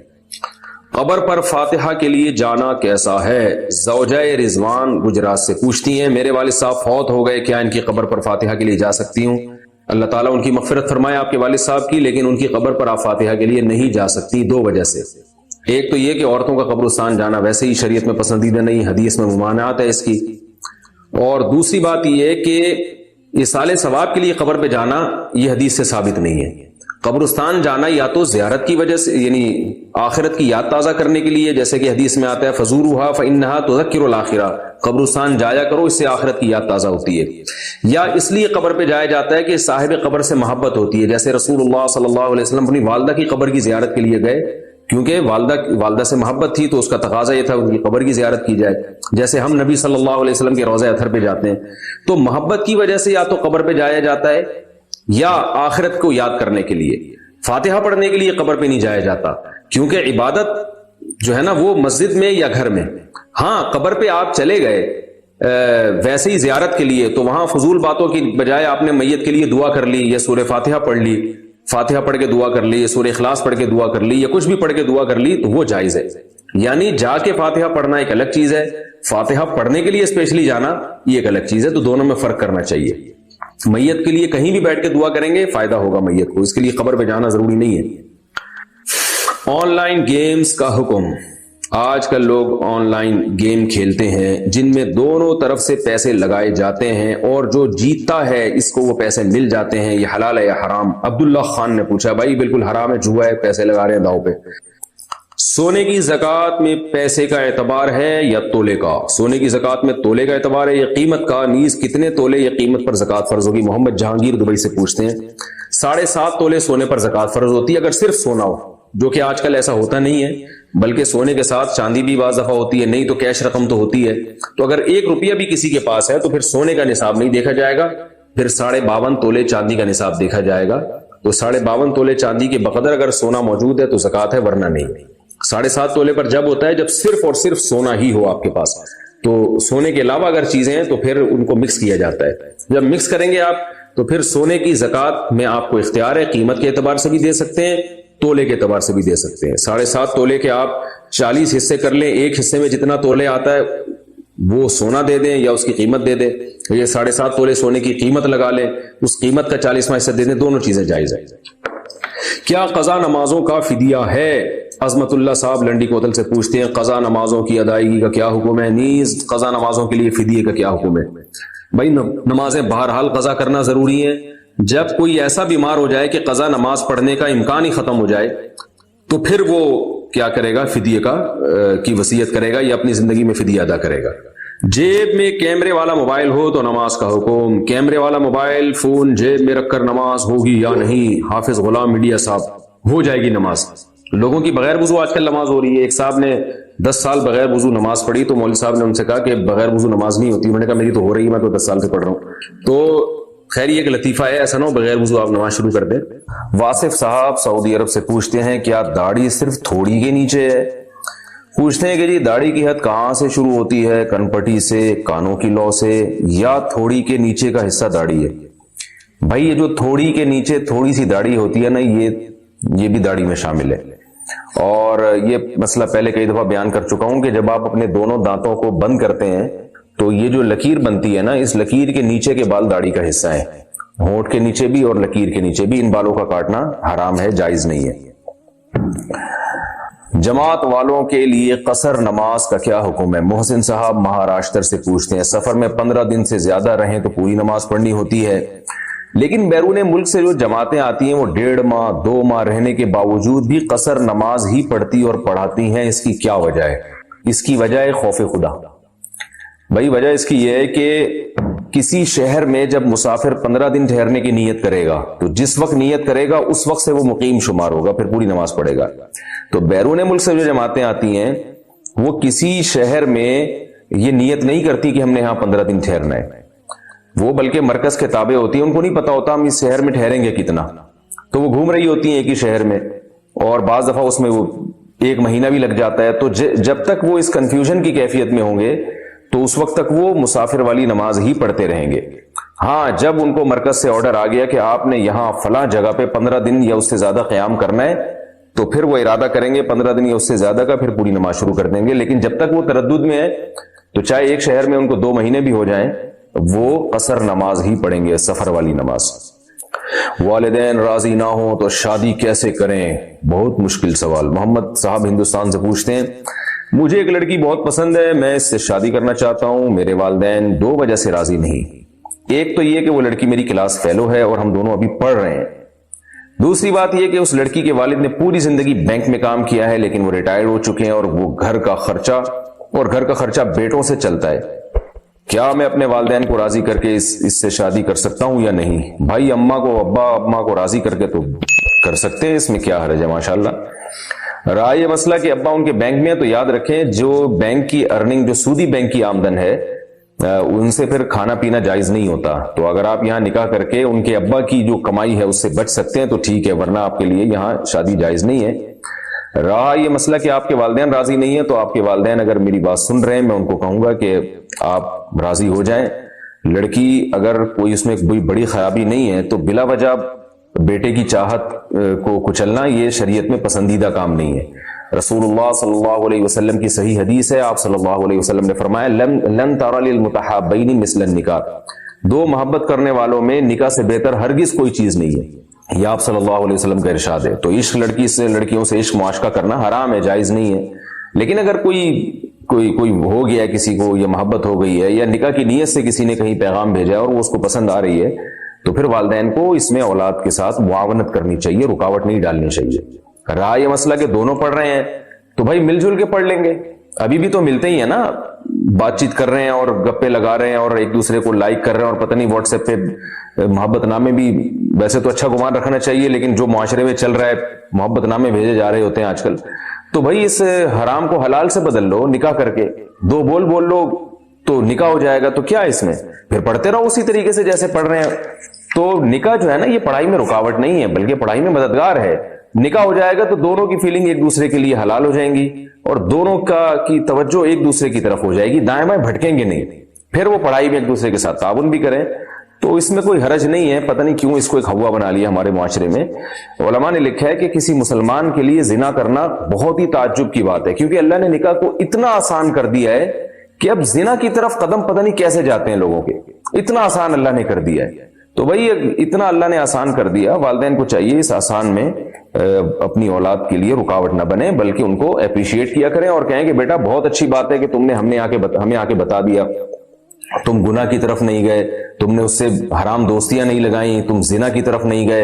قبر پر فاتحہ کے لیے جانا کیسا ہے؟ زوجہ رضوان گجرات سے پوچھتی ہیں, میرے والد صاحب فوت ہو گئے, کیا ان کی قبر پر فاتحہ کے لیے جا سکتی ہوں؟ اللہ تعالیٰ ان کی مغفرت فرمائے آپ کے والد صاحب کی, لیکن ان کی قبر پر آپ فاتحہ کے لیے نہیں جا سکتی 2 وجہ سے. ایک تو یہ کہ عورتوں کا قبرستان جانا ویسے ہی شریعت میں پسندیدہ نہیں, حدیث میں ممانعت ہے اس کی. اور دوسری بات یہ ہے کہ ایصال ثواب کے لیے قبر پہ جانا یہ حدیث سے ثابت نہیں ہے. قبرستان جانا یا تو زیارت کی وجہ سے, یعنی آخرت کی یاد تازہ کرنے کے لیے, جیسے کہ حدیث میں آتا ہے فزوروها فانها تذکر الاخرہ, قبرستان جایا کرو اس سے آخرت کی یاد تازہ ہوتی ہے. یا اس لیے قبر پہ جایا جاتا ہے کہ صاحب قبر سے محبت ہوتی ہے, جیسے رسول اللہ صلی اللہ علیہ وسلم اپنی والدہ کی قبر کی زیارت کے لیے گئے, کیونکہ والدہ سے محبت تھی تو اس کا تقاضا یہ تھا ان کی قبر کی زیارت کی جائے, جیسے ہم نبی صلی اللہ علیہ وسلم کے روضہ اطہر پہ جاتے ہیں. تو محبت کی وجہ سے یا تو قبر پہ جایا جاتا ہے یا آخرت کو یاد کرنے کے لیے. فاتحہ پڑھنے کے لیے قبر پہ نہیں جایا جاتا, کیونکہ عبادت جو ہے نا وہ مسجد میں یا گھر میں. ہاں قبر پہ آپ چلے گئے ویسے ہی زیارت کے لیے, تو وہاں فضول باتوں کی بجائے آپ نے میت کے لیے دعا کر لی, یا سورہ فاتحہ پڑھ لی, فاتحہ پڑھ کے دعا کر لی, یا سورہ اخلاص پڑھ کے دعا کر لی, یا کچھ بھی پڑھ کے دعا کر لی, تو وہ جائز ہے. یعنی جا کے فاتحہ پڑھنا ایک الگ چیز ہے, فاتحہ پڑھنے کے لیے اسپیشلی جانا یہ ایک الگ چیز ہے. تو دونوں میں فرق کرنا چاہیے. میت کے لیے کہیں بھی بیٹھ کے دعا کریں گے فائدہ ہوگا میت کو, اس کے لیے قبر پہ جانا ضروری نہیں ہے. آن لائن گیمز کا حکم. آج کل لوگ آن لائن گیم کھیلتے ہیں جن میں دونوں طرف سے پیسے لگائے جاتے ہیں اور جو جیتتا ہے اس کو وہ پیسے مل جاتے ہیں، یہ حلال ہے یا حرام؟ عبداللہ خان نے پوچھا. بھائی بالکل حرام ہے، جوا ہے، پیسے لگا رہے ہیں داؤ پہ. سونے کی زکوٰۃ میں پیسے کا اعتبار ہے یا تولے کا؟ سونے کی زکوٰۃ میں تولے کا اعتبار ہے یا قیمت کا؟ نیز کتنے تولے یا قیمت پر زکوٰۃ فرض ہوگی؟ محمد جہانگیر دبئی سے پوچھتے ہیں. 7.5 تولے سونے پر زکوٰۃ فرض ہوتی ہے اگر صرف سونا ہو، جو کہ آج کل ایسا ہوتا نہیں ہے، بلکہ سونے کے ساتھ چاندی بھی بعض دفعہ ہوتی ہے، نہیں تو کیش رقم تو ہوتی ہے. تو اگر 1 روپیہ بھی کسی کے پاس ہے تو پھر سونے کا نصاب نہیں دیکھا جائے گا، پھر 52.5 تولے چاندی کا نصاب دیکھا جائے گا. تو 52.5 تولے چاندی کے بقدر اگر سونا موجود ہے تو زکوٰۃ ہے، ورنہ نہیں. 7.5 تولے پر جب ہوتا ہے جب صرف اور صرف سونا ہی ہو آپ کے پاس. تو سونے کے علاوہ اگر چیزیں ہیں تو پھر ان کو مکس کیا جاتا ہے. جب مکس کریں گے آپ تو پھر سونے کی زکوٰۃ میں آپ کو اختیار ہے، قیمت کے اعتبار سے بھی دے سکتے ہیں، تولے کے اعتبار سے بھی دے سکتے ہیں. 7.5 تولے کے آپ 40 حصے کر لیں، ایک حصے میں جتنا تولے آتا ہے وہ سونا دے دیں یا اس کی قیمت دے دیں. یہ 7.5 تولے سونے کی قیمت لگا لیں، اس قیمت کا 40واں حصہ دے دیں. دونوں چیزیں جائز ہیں. کیا قضا نمازوں کا فدیہ ہے؟ عظمت اللہ صاحب لنڈی کوتل سے پوچھتے ہیں قضا نمازوں کی ادائیگی کا کیا حکم ہے؟ نیز قضا نمازوں کے لیے فدیے کا کیا حکم ہے؟ بھائی نمازیں بہرحال قضا کرنا ضروری ہے. جب کوئی ایسا بیمار ہو جائے کہ قضا نماز پڑھنے کا امکان ہی ختم ہو جائے تو پھر وہ کیا کرے گا؟ فدیے کی وصیت کرے گا یا اپنی زندگی میں فدیہ ادا کرے گا. جیب میں کیمرے والا موبائل ہو تو نماز کا حکم. کیمرے والا موبائل فون جیب میں رکھ کر نماز ہوگی یا نہیں؟ حافظ غلام میڈیا صاحب. ہو جائے گی نماز. لوگوں کی بغیر وضو آج کل نماز ہو رہی ہے. ایک صاحب نے 10 سال بغیر وضو نماز پڑھی تو مولوی صاحب نے ان سے کہا کہ بغیر وضو نماز نہیں ہوتی. میں نے کہا میری تو ہو رہی ہے، میں تو 10 سال سے پڑھ رہا ہوں. تو خیر یہ ایک لطیفہ ہے، ایسا نہ ہو بغیر وضو آپ نماز شروع کر دیں. واصف صاحب سعودی عرب سے پوچھتے ہیں کیا داڑھی صرف تھوڑی کے نیچے ہے؟ پوچھتے ہیں کہ جی داڑھی کی حد کہاں سے شروع ہوتی ہے؟ کن پٹی سے، کانوں کی لو سے، یا تھوڑی کے نیچے کا حصہ داڑھی ہے؟ بھائی یہ جو تھوڑی کے نیچے تھوڑی سی داڑھی ہوتی ہے نا، یہ بھی داڑھی میں شامل ہے. اور یہ مسئلہ پہلے کئی دفعہ بیان کر چکا ہوں کہ جب آپ اپنے دونوں دانتوں کو بند کرتے ہیں تو یہ جو لکیر بنتی ہے نا، اس لکیر کے نیچے کے بال داڑھی کا حصہ ہے. ہونٹ کے نیچے بھی اور لکیر کے نیچے بھی ان بالوں کا کاٹنا حرام ہے، جائز نہیں ہے. جماعت والوں کے لیے قصر نماز کا کیا حکم ہے؟ محسن صاحب مہاراشٹر سے پوچھتے ہیں سفر میں 15 دن سے زیادہ رہیں تو پوری نماز پڑھنی ہوتی ہے، لیکن بیرون ملک سے جو جماعتیں آتی ہیں وہ 1.5 ماہ 2 ماہ رہنے کے باوجود بھی قصر نماز ہی پڑھتی اور پڑھاتی ہیں. اس کی کیا وجہ ہے؟ اس کی وجہ ہے خوف خدا. بھائی وجہ اس کی یہ ہے کہ کسی شہر میں جب مسافر 15 دن ٹھہرنے کی نیت کرے گا تو جس وقت نیت کرے گا اس وقت سے وہ مقیم شمار ہوگا، پھر پوری نماز پڑھے گا. تو بیرون ملک سے جو جماعتیں آتی ہیں وہ کسی شہر میں یہ نیت نہیں کرتی کہ ہم نے یہاں 15 دن ٹھہرنا ہے، وہ بلکہ مرکز کے تابع ہوتی ہیں. ان کو نہیں پتا ہوتا ہم اس شہر میں ٹھہریں گے کتنا، تو وہ گھوم رہی ہوتی ہیں ایک ہی شہر میں، اور بعض دفعہ اس میں وہ 1 مہینہ بھی لگ جاتا ہے. تو جب تک وہ اس کنفیوژن کی کیفیت میں ہوں گے تو اس وقت تک وہ مسافر والی نماز ہی پڑھتے رہیں گے. ہاں جب ان کو مرکز سے آرڈر آ گیا کہ آپ نے یہاں فلاں جگہ پہ 15 دن یا اس سے زیادہ قیام کرنا ہے تو پھر وہ ارادہ کریں گے 15 دن یا اس سے زیادہ کا، پھر پوری نماز شروع کر دیں گے. لیکن جب تک وہ تردد میں ہے تو چاہے ایک شہر میں ان کو 2 مہینے بھی ہو جائیں وہ قصر نماز ہی پڑھیں گے، سفر والی نماز. والدین راضی نہ ہوں تو شادی کیسے کریں؟ بہت مشکل سوال. محمد صاحب ہندوستان سے پوچھتے ہیں مجھے ایک لڑکی بہت پسند ہے، میں اس سے شادی کرنا چاہتا ہوں، میرے والدین 2 وجہ سے راضی نہیں. ایک تو یہ کہ وہ لڑکی میری کلاس فیلو ہے اور ہم دونوں ابھی پڑھ رہے ہیں. دوسری بات یہ کہ اس لڑکی کے والد نے پوری زندگی بینک میں کام کیا ہے لیکن وہ ریٹائرڈ ہو چکے ہیں اور وہ گھر کا خرچہ بیٹوں سے چلتا ہے. کیا میں اپنے والدین کو راضی کر کے اس سے شادی کر سکتا ہوں یا نہیں؟ بھائی ابا کو راضی کر کے تو کر سکتے ہیں، اس میں کیا حرج ہے؟ ماشاءاللہ. رہا یہ مسئلہ کہ ابا ان کے بینک میں، تو یاد رکھیں جو بینک کی ارننگ، جو سودی بینک کی آمدن ہے ان سے پھر کھانا پینا جائز نہیں ہوتا. تو اگر آپ یہاں نکاح کر کے ان کے ابا کی جو کمائی ہے اس سے بچ سکتے ہیں تو ٹھیک ہے، ورنہ آپ کے لیے یہاں شادی جائز نہیں ہے. رہا یہ مسئلہ کہ آپ کے والدین راضی نہیں ہیں، تو آپ کے والدین اگر میری بات سن رہے ہیں میں ان کو کہوں گا کہ آپ راضی ہو جائیں. لڑکی اگر کوئی اس میں کوئی بڑی خرابی نہیں ہے تو بلا وجہ بیٹے کی چاہت کو کچلنا یہ شریعت میں پسندیدہ کام نہیں ہے. رسول اللہ صلی اللہ علیہ وسلم کی صحیح حدیث ہے، آپ صلی اللہ علیہ وسلم نے فرمایا لن ترى للمتحابین مثل النکاح، 2 محبت کرنے والوں میں نکاح سے بہتر ہرگز کوئی چیز نہیں ہے. یہ آپ صلی اللہ علیہ وسلم کا ارشاد ہے. تو عشق لڑکیوں سے عشق معاشقہ کرنا حرام ہے، جائز نہیں ہے. لیکن اگر کوئی ہو گیا کسی کو یا محبت ہو گئی ہے یا نکاح کی نیت سے کسی نے کہیں پیغام بھیجا ہے اور وہ اس کو پسند آ رہی ہے تو پھر والدین کو اس میں اولاد کے ساتھ معاونت کرنی چاہیے, رکاوٹ نہیں ڈالنی چاہیے. رہا یہ مسئلہ کہ دونوں پڑھ رہے ہیں تو بھائی مل جل کے پڑھ لیں گے, ابھی بھی تو ملتے ہی ہیں نا, بات چیت کر رہے ہیں اور گپے لگا رہے ہیں اور ایک دوسرے کو لائک کر رہے ہیں اور پتہ نہیں واٹس ایپ پہ محبت نامے بھی, ویسے تو اچھا گمان رکھنا چاہیے لیکن جو معاشرے میں چل رہا ہے محبت نامے بھیجے جا رہے ہوتے ہیں آج کل. تو بھائی اس حرام کو حلال سے بدل لو, نکاح کر کے 2 بول لو تو نکاح ہو جائے گا. تو کیا اس میں پھر پڑھتے رہو اسی طریقے سے جیسے پڑھ رہے ہیں. تو نکاح جو ہے نا یہ پڑھائی میں رکاوٹ نہیں ہے بلکہ پڑھائی میں مددگار ہے. نکاح ہو جائے گا تو دونوں کی فیلنگ ایک دوسرے کے لیے حلال ہو جائیں گی اور دونوں کی توجہ ایک دوسرے کی طرف ہو جائے گی, دائیں بائیں بھٹکیں گے نہیں. پھر وہ پڑھائی میں ایک دوسرے کے ساتھ تعاون بھی کریں تو اس میں کوئی حرج نہیں ہے. پتہ نہیں کیوں اس کو ایک ہوا بنا لیا ہمارے معاشرے میں. علماء نے لکھا ہے کہ کسی مسلمان کے لیے زنا کرنا بہت ہی تعجب کی بات ہے کیونکہ اللہ نے نکاح کو اتنا آسان کر دیا ہے کہ اب زنا کی طرف قدم پتہ نہیں کیسے جاتے ہیں لوگوں کے, اتنا آسان اللہ نے کر دیا ہے. تو بھائی اتنا اللہ نے آسان کر دیا, والدین کو چاہیے اس آسان میں اپنی اولاد کے لیے رکاوٹ نہ بنے بلکہ ان کو اپریشیٹ کیا کریں اور کہیں کہ بیٹا بہت اچھی بات ہے کہ تم نے ہمیں آ کے بتا دیا, تم گناہ کی طرف نہیں گئے, تم نے اس سے حرام دوستیاں نہیں لگائیں, تم زنا کی طرف نہیں گئے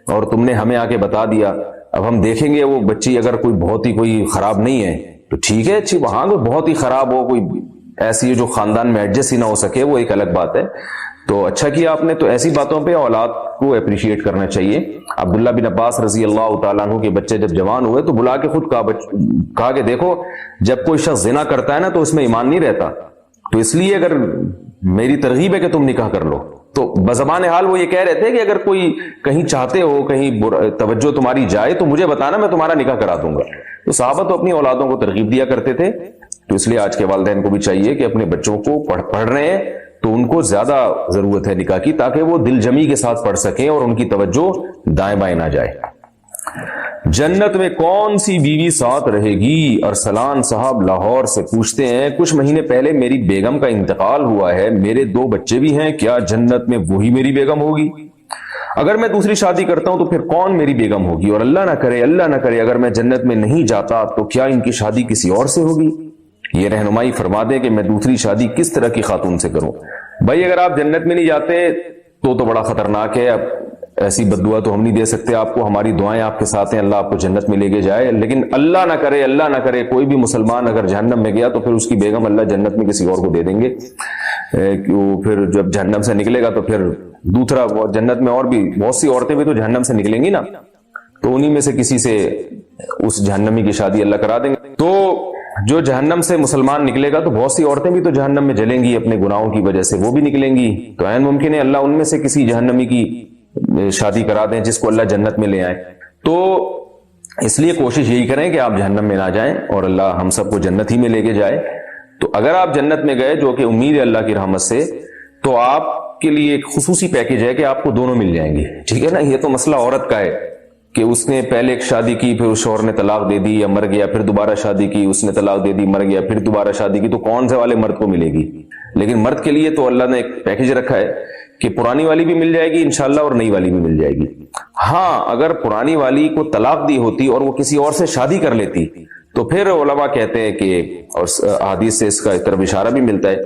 اور تم نے ہمیں آ کے بتا دیا. اب ہم دیکھیں گے وہ بچی اگر کوئی خراب نہیں ہے تو ٹھیک ہے, اچھی, وہاں کوئی بہت ہی خراب ہو, کوئی ایسی ہے جو خاندان میں ایڈجسٹ ہی نہ ہو سکے, وہ ایک الگ بات ہے. تو اچھا کیا آپ نے. تو ایسی باتوں پہ اولاد کو اپریشیٹ کرنا چاہیے. عبداللہ بن عباس رضی اللہ تعالیٰ عنہ کے بچے جب جوان ہوئے تو بلا کے خود کہا کہ دیکھو جب کوئی شخص زنا کرتا ہے نا تو اس میں ایمان نہیں رہتا, تو اس لیے اگر میری ترغیب ہے کہ تم نکاح کر لو. تو بزبان حال وہ یہ کہہ رہے تھے کہ اگر کوئی کہیں چاہتے ہو, کہیں توجہ تمہاری جائے تو مجھے بتانا, میں تمہارا نکاح کرا دوں گا. تو صحابہ تو اپنی اولادوں کو ترغیب دیا کرتے تھے. تو اس لیے آج کے والدین کو بھی چاہیے کہ اپنے بچوں کو پڑھ رہے ہیں تو ان کو زیادہ ضرورت ہے نکاح کی تاکہ وہ دل جمی کے ساتھ پڑھ سکیں اور ان کی توجہ دائیں بائیں نہ جائے. جنت میں کون سی بیوی ساتھ رہے گی؟ ارسلان صاحب لاہور سے پوچھتے ہیں کچھ مہینے پہلے میری بیگم کا انتقال ہوا ہے, میرے 2 بچے بھی ہیں, کیا جنت میں وہی میری بیگم ہوگی؟ اگر میں دوسری شادی کرتا ہوں تو پھر کون میری بیگم ہوگی؟ اور اللہ نہ کرے اگر میں جنت میں نہیں جاتا تو کیا ان کی شادی کسی اور سے ہوگی؟ یہ رہنمائی فرما دیں کہ میں دوسری شادی کس طرح کی خاتون سے کروں. بھائی اگر آپ جنت میں نہیں جاتے تو بڑا خطرناک ہے. اب ایسی بددعا تو ہم نہیں دے سکتے آپ کو, ہماری دعائیں آپ کے ساتھ ہیں, اللہ آپ کو جنت میں لے کے جائے. لیکن اللہ نہ کرے کوئی بھی مسلمان اگر جہنم میں گیا تو پھر اس کی بیگم اللہ جنت میں کسی اور کو دے دیں گے. پھر جب جہنم سے نکلے گا تو پھر دوسرا جنت میں اور بھی بہت سی عورتیں بھی تو جہنم سے نکلیں گی نا, تو انہی میں سے کسی سے اس جہنمی کی شادی اللہ کرا دیں گے. تو جو جہنم سے مسلمان نکلے گا تو بہت سی عورتیں بھی تو جہنم میں جلیں گی اپنے گناہوں کی وجہ سے, وہ بھی نکلیں گی. تو عین ممکن ہے اللہ ان میں سے کسی جہنمی کی شادی کرا دیں جس کو اللہ جنت میں لے آئے. تو اس لیے کوشش یہی کریں کہ آپ جہنم میں نہ جائیں اور اللہ ہم سب کو جنت ہی میں لے کے جائے. تو اگر آپ جنت میں گئے جو کہ امید ہے اللہ کی رحمت سے, تو آپ کے لیے ایک خصوصی پیکیج ہے کہ آپ کو دونوں مل جائیں گے. ٹھیک ہے نا. یہ تو مسئلہ عورت کا ہے کہ اس نے پہلے ایک شادی کی, پھر اس شوہر نے طلاق دے دی یا مر گیا, پھر دوبارہ شادی کی, اس نے طلاق دے دی, مر گیا, پھر دوبارہ شادی کی, تو کون سے والے مرد کو ملے گی؟ لیکن مرد کے لیے تو اللہ نے ایک پیکیج رکھا ہے کہ پرانی والی بھی مل جائے گی انشاءاللہ اور نئی والی بھی مل جائے گی. ہاں اگر پرانی والی کو طلاق دی ہوتی اور وہ کسی اور سے شادی کر لیتی تو پھر علماء کہتے ہیں کہ, اور حدیث سے اس کا ایک طرف اشارہ بھی ملتا ہے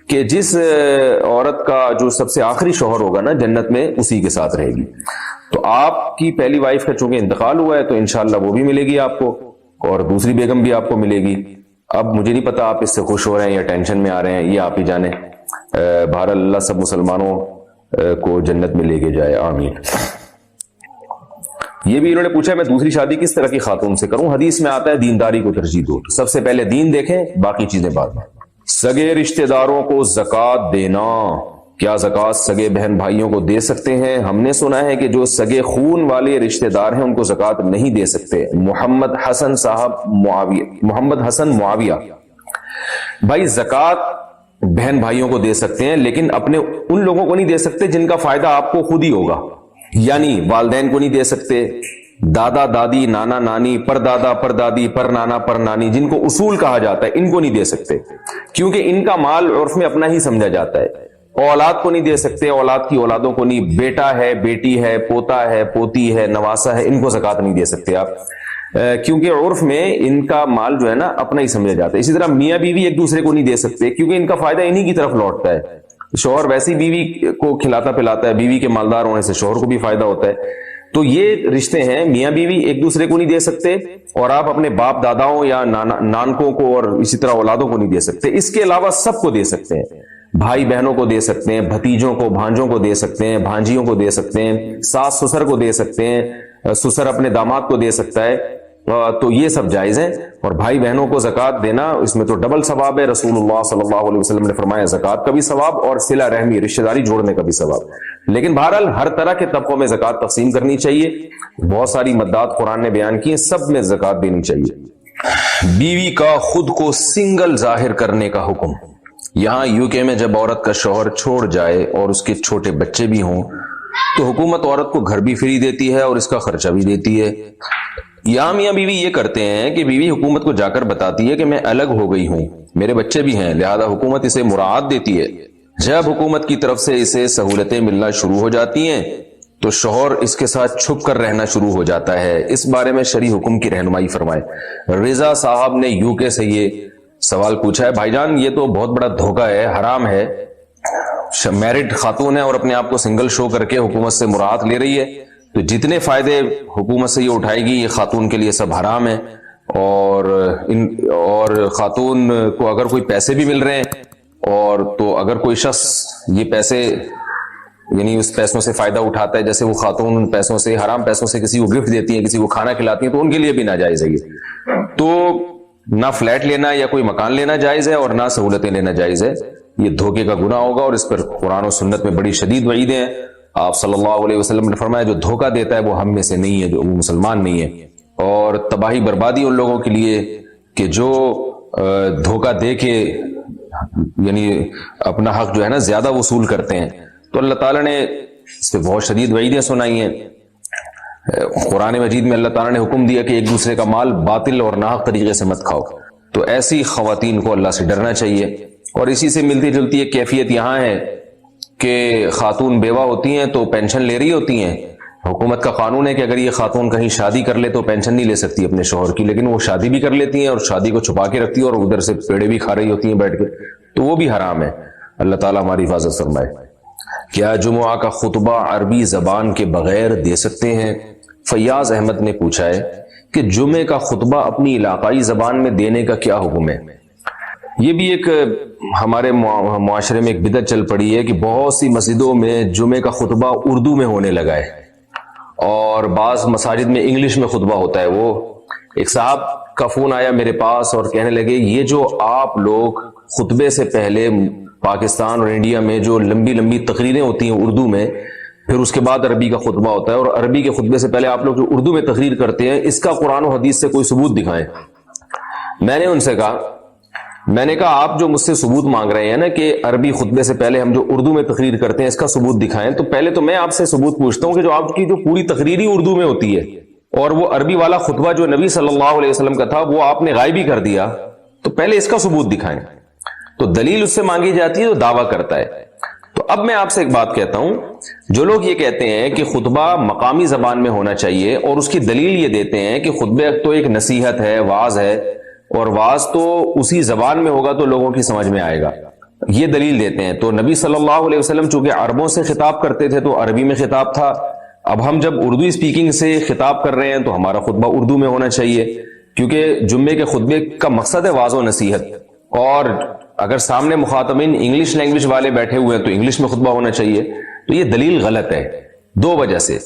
کہ جس عورت کا جو سب سے آخری شوہر ہوگا نا جنت میں اسی کے ساتھ رہے گی. تو آپ کی پہلی وائف کا چونکہ انتقال ہوا ہے تو انشاءاللہ وہ بھی ملے گی آپ کو اور دوسری بیگم بھی آپ کو ملے گی. اب مجھے نہیں پتا آپ اس سے خوش ہو رہے ہیں یا ٹینشن میں آ رہے ہیں, یہ آپ ہی جانیں. بہرحال اللہ سب مسلمانوں کو جنت میں لے کے جائے, آمین. یہ بھی انہوں نے پوچھا میں دوسری شادی کس طرح کی خاتون سے کروں؟ حدیث میں آتا ہے دینداری کو ترجیح دو. تو سب سے پہلے دین دیکھیں, باقی چیزیں بعد میں. سگے رشتہ داروں کو زکوٰۃ دینا, کیا زکوٰۃ سگے بہن بھائیوں کو دے سکتے ہیں؟ ہم نے سنا ہے کہ جو سگے خون والے رشتہ دار ہیں ان کو زکوٰۃ نہیں دے سکتے. محمد حسن معاویہ. بھائی زکوٰۃ بہن بھائیوں کو دے سکتے ہیں لیکن اپنے ان لوگوں کو نہیں دے سکتے جن کا فائدہ آپ کو خود ہی ہوگا. یعنی والدین کو نہیں دے سکتے, دادا دادی نانا نانی پر دادا پر دادی پر نانا پر نانی جن کو اصول کہا جاتا ہے ان کو نہیں دے سکتے کیونکہ ان کا مال عرف میں اپنا ہی سمجھا جاتا ہے. اولاد کو نہیں دے سکتے, اولاد کی اولادوں کو نہیں, بیٹا ہے بیٹی ہے پوتا ہے پوتی ہے نواسا ہے ان کو زکوٰۃ نہیں دے سکتے آپ. کیونکہ عرف میں ان کا مال جو ہے نا اپنا ہی سمجھا جاتا ہے. اسی طرح میاں بیوی ایک دوسرے کو نہیں دے سکتے کیونکہ ان کا فائدہ انہی کی طرف لوٹتا ہے. شوہر ویسی بیوی کو کھلاتا پلاتا ہے, بیوی کے مالدار ہونے سے شوہر کو بھی فائدہ ہوتا ہے. تو یہ رشتے ہیں, میاں بیوی ایک دوسرے کو نہیں دے سکتے, اور آپ اپنے باپ داداؤں یا نانکوں کو اور اسی طرح اولادوں کو نہیں دے سکتے. اس کے علاوہ سب کو دے سکتے ہیں, بھائی بہنوں کو دے سکتے ہیں, بھتیجوں کو بھانجوں کو دے سکتے ہیں, بھانجیوں کو دے سکتے ہیں, ساس سسر کو دے سکتے ہیں, سسر اپنے داماد کو دے سکتا ہے. تو یہ سب جائز ہیں. اور بھائی بہنوں کو زکوٰۃ دینا, اس میں تو ڈبل ثواب ہے. رسول اللہ صلی اللہ علیہ وسلم نے فرمایا زکوٰۃ کا بھی ثواب اور صلہ رحمی رشتہ داری جوڑنے کا بھی ثواب. لیکن بہرحال ہر طرح کے طبقوں میں زکوٰۃ تقسیم کرنی چاہیے. بہت ساری مدات قرآن نے بیان کی ہیں, سب میں زکوٰۃ دینی چاہیے. بیوی کا خود کو سنگل ظاہر کرنے کا حکم. یہاں یو کے میں جب عورت کا شوہر چھوڑ جائے اور اس کے چھوٹے بچے بھی ہوں تو حکومت عورت کو گھر بھی فری دیتی ہے اور اس کا خرچہ بھی دیتی ہے. یہاں میاں بیوی یہ کرتے ہیں کہ بیوی حکومت کو جا کر بتاتی ہے کہ میں الگ ہو گئی ہوں, میرے بچے بھی ہیں, لہذا حکومت اسے مراعات دیتی ہے. جب حکومت کی طرف سے اسے سہولتیں ملنا شروع ہو جاتی ہیں تو شوہر اس کے ساتھ چھپ کر رہنا شروع ہو جاتا ہے. اس بارے میں شرعی حکم کی رہنمائی فرمائے. رضا صاحب نے یو کے سے یہ سوال پوچھا ہے. بھائی جان یہ تو بہت بڑا دھوکہ ہے, حرام ہے. میرڈ خاتون ہے اور اپنے آپ کو سنگل شو کر کے حکومت سے مراعات لے رہی ہے, تو جتنے فائدے حکومت سے یہ اٹھائے گی یہ خاتون کے لیے سب حرام ہے. اور خاتون کو اگر کوئی پیسے بھی مل رہے ہیں, اور تو اگر کوئی شخص یہ پیسے یعنی اس پیسوں سے فائدہ اٹھاتا ہے, جیسے وہ خاتون ان پیسوں سے, حرام پیسوں سے کسی کو گفٹ دیتی ہیں, کسی کو کھانا کھلاتی ہیں, تو ان کے لیے بھی ناجائز ہے یہ. تو نہ فلیٹ لینا یا کوئی مکان لینا جائز ہے اور نہ سہولتیں لینا جائز ہے. یہ دھوکے کا گناہ ہوگا اور اس پر قرآن و سنت میں بڑی شدید وعیدیں ہیں. آپ صلی اللہ علیہ وسلم نے فرمایا جو دھوکہ دیتا ہے وہ ہم میں سے نہیں ہے, جو وہ مسلمان نہیں ہے. اور تباہی بربادی ان لوگوں کے لیے کہ جو دھوکہ دے کے یعنی اپنا حق جو ہے نا زیادہ وصول کرتے ہیں. تو اللہ تعالیٰ نے اس پہ بہت شدید وعیدیں سنائی ہیں. قرآن مجید میں اللہ تعالیٰ نے حکم دیا کہ ایک دوسرے کا مال باطل اور ناحق طریقے سے مت کھاؤ. تو ایسی خواتین کو اللہ سے ڈرنا چاہیے. اور اسی سے ملتی جلتی ایک کیفیت یہاں ہے کہ خاتون بیوہ ہوتی ہیں تو پینشن لے رہی ہوتی ہیں. حکومت کا قانون ہے کہ اگر یہ خاتون کہیں شادی کر لے تو پینشن نہیں لے سکتی اپنے شوہر کی, لیکن وہ شادی بھی کر لیتی ہیں اور شادی کو چھپا کے رکھتی ہیں اور ادھر سے پیڑے بھی کھا رہی ہوتی ہیں بیٹھ کے, تو وہ بھی حرام ہے. اللہ تعالیٰ ہماری حفاظت فرمائے. کیا جمعہ کا خطبہ عربی زبان کے بغیر دے سکتے ہیں؟ فیاض احمد نے پوچھا ہے کہ جمعے کا خطبہ اپنی علاقائی زبان میں دینے کا کیا حکم ہے؟ یہ بھی ایک ہمارے معاشرے میں ایک بدعت چل پڑی ہے کہ بہت سی مسجدوں میں جمعے کا خطبہ اردو میں ہونے لگا ہے اور بعض مساجد میں انگلش میں خطبہ ہوتا ہے. وہ ایک صاحب کا فون آیا میرے پاس اور کہنے لگے یہ جو آپ لوگ خطبے سے پہلے پاکستان اور انڈیا میں جو لمبی لمبی تقریریں ہوتی ہیں اردو میں, پھر اس کے بعد عربی کا خطبہ ہوتا ہے, اور عربی کے خطبے سے پہلے آپ لوگ جو اردو میں تقریر کرتے ہیں اس کا قرآن و حدیث سے کوئی ثبوت دکھائیں. میں نے ان سے کہا آپ جو مجھ سے ثبوت مانگ رہے ہیں نا کہ عربی خطبے سے پہلے ہم جو اردو میں تقریر کرتے ہیں اس کا ثبوت دکھائیں, تو پہلے تو میں آپ سے ثبوت پوچھتا ہوں کہ جو آپ کی جو پوری تقریر ہی اردو میں ہوتی ہے اور وہ عربی والا خطبہ جو نبی صلی اللہ علیہ وسلم کا تھا وہ آپ نے غائب ہی کر دیا, تو پہلے اس کا ثبوت دکھائیں. تو دلیل اس سے مانگی جاتی ہے تو دعویٰ کرتا ہے. تو اب میں آپ سے ایک بات کہتا ہوں, جو لوگ یہ کہتے ہیں کہ خطبہ مقامی زبان میں ہونا چاہیے اور اس کی دلیل یہ دیتے ہیں کہ خطبہ تو ایک نصیحت ہے, واعظ ہے, اور واعظ تو اسی زبان میں ہوگا تو لوگوں کی سمجھ میں آئے گا, یہ دلیل دیتے ہیں. تو نبی صلی اللہ علیہ وسلم چونکہ عربوں سے خطاب کرتے تھے تو عربی میں خطاب تھا, اب ہم جب اردو اسپیکنگ سے خطاب کر رہے ہیں تو ہمارا خطبہ اردو میں ہونا چاہیے, کیونکہ جمعے کے خطبے کا مقصد ہے واعظ و نصیحت. اور اگر سامنے مخاطبین انگلش لینگویج والے بیٹھے ہوئے ہیں تو انگلش میں خطبہ ہونا چاہیے. تو یہ دلیل غلط ہے دو وجہ سے.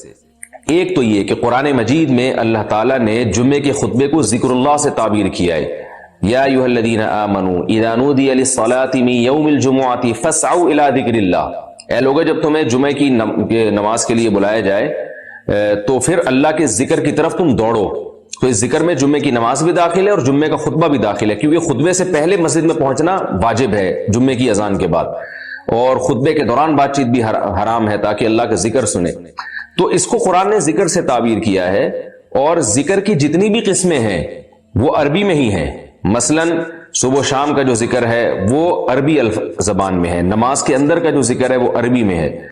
ایک تو یہ کہ قرآن مجید میں اللہ تعالیٰ نے جمعے کے خطبے کو ذکر اللہ سے تعبیر کیا ہے. یا ایھا الذین آمنوا اذا نودی للصلاۃ من یوم الجمعۃ فاسعوا الی ذکر اللہ, اے لوگو جب تمہیں جمعے کی نماز کے لیے بلایا جائے تو پھر اللہ کے ذکر کی طرف تم دوڑو. تو اس ذکر میں جمعے کی نماز بھی داخل ہے اور جمعے کا خطبہ بھی داخل ہے, کیونکہ خطبے سے پہلے مسجد میں پہنچنا واجب ہے جمعے کی اذان کے بعد, اور خطبے کے دوران بات چیت بھی حرام ہے تاکہ اللہ کا ذکر سنے. تو اس کو قرآن نے ذکر سے تعبیر کیا ہے, اور ذکر کی جتنی بھی قسمیں ہیں وہ عربی میں ہی ہیں. مثلا صبح و شام کا جو ذکر ہے وہ عربی زبان میں ہے, نماز کے اندر کا جو ذکر ہے وہ عربی میں ہے.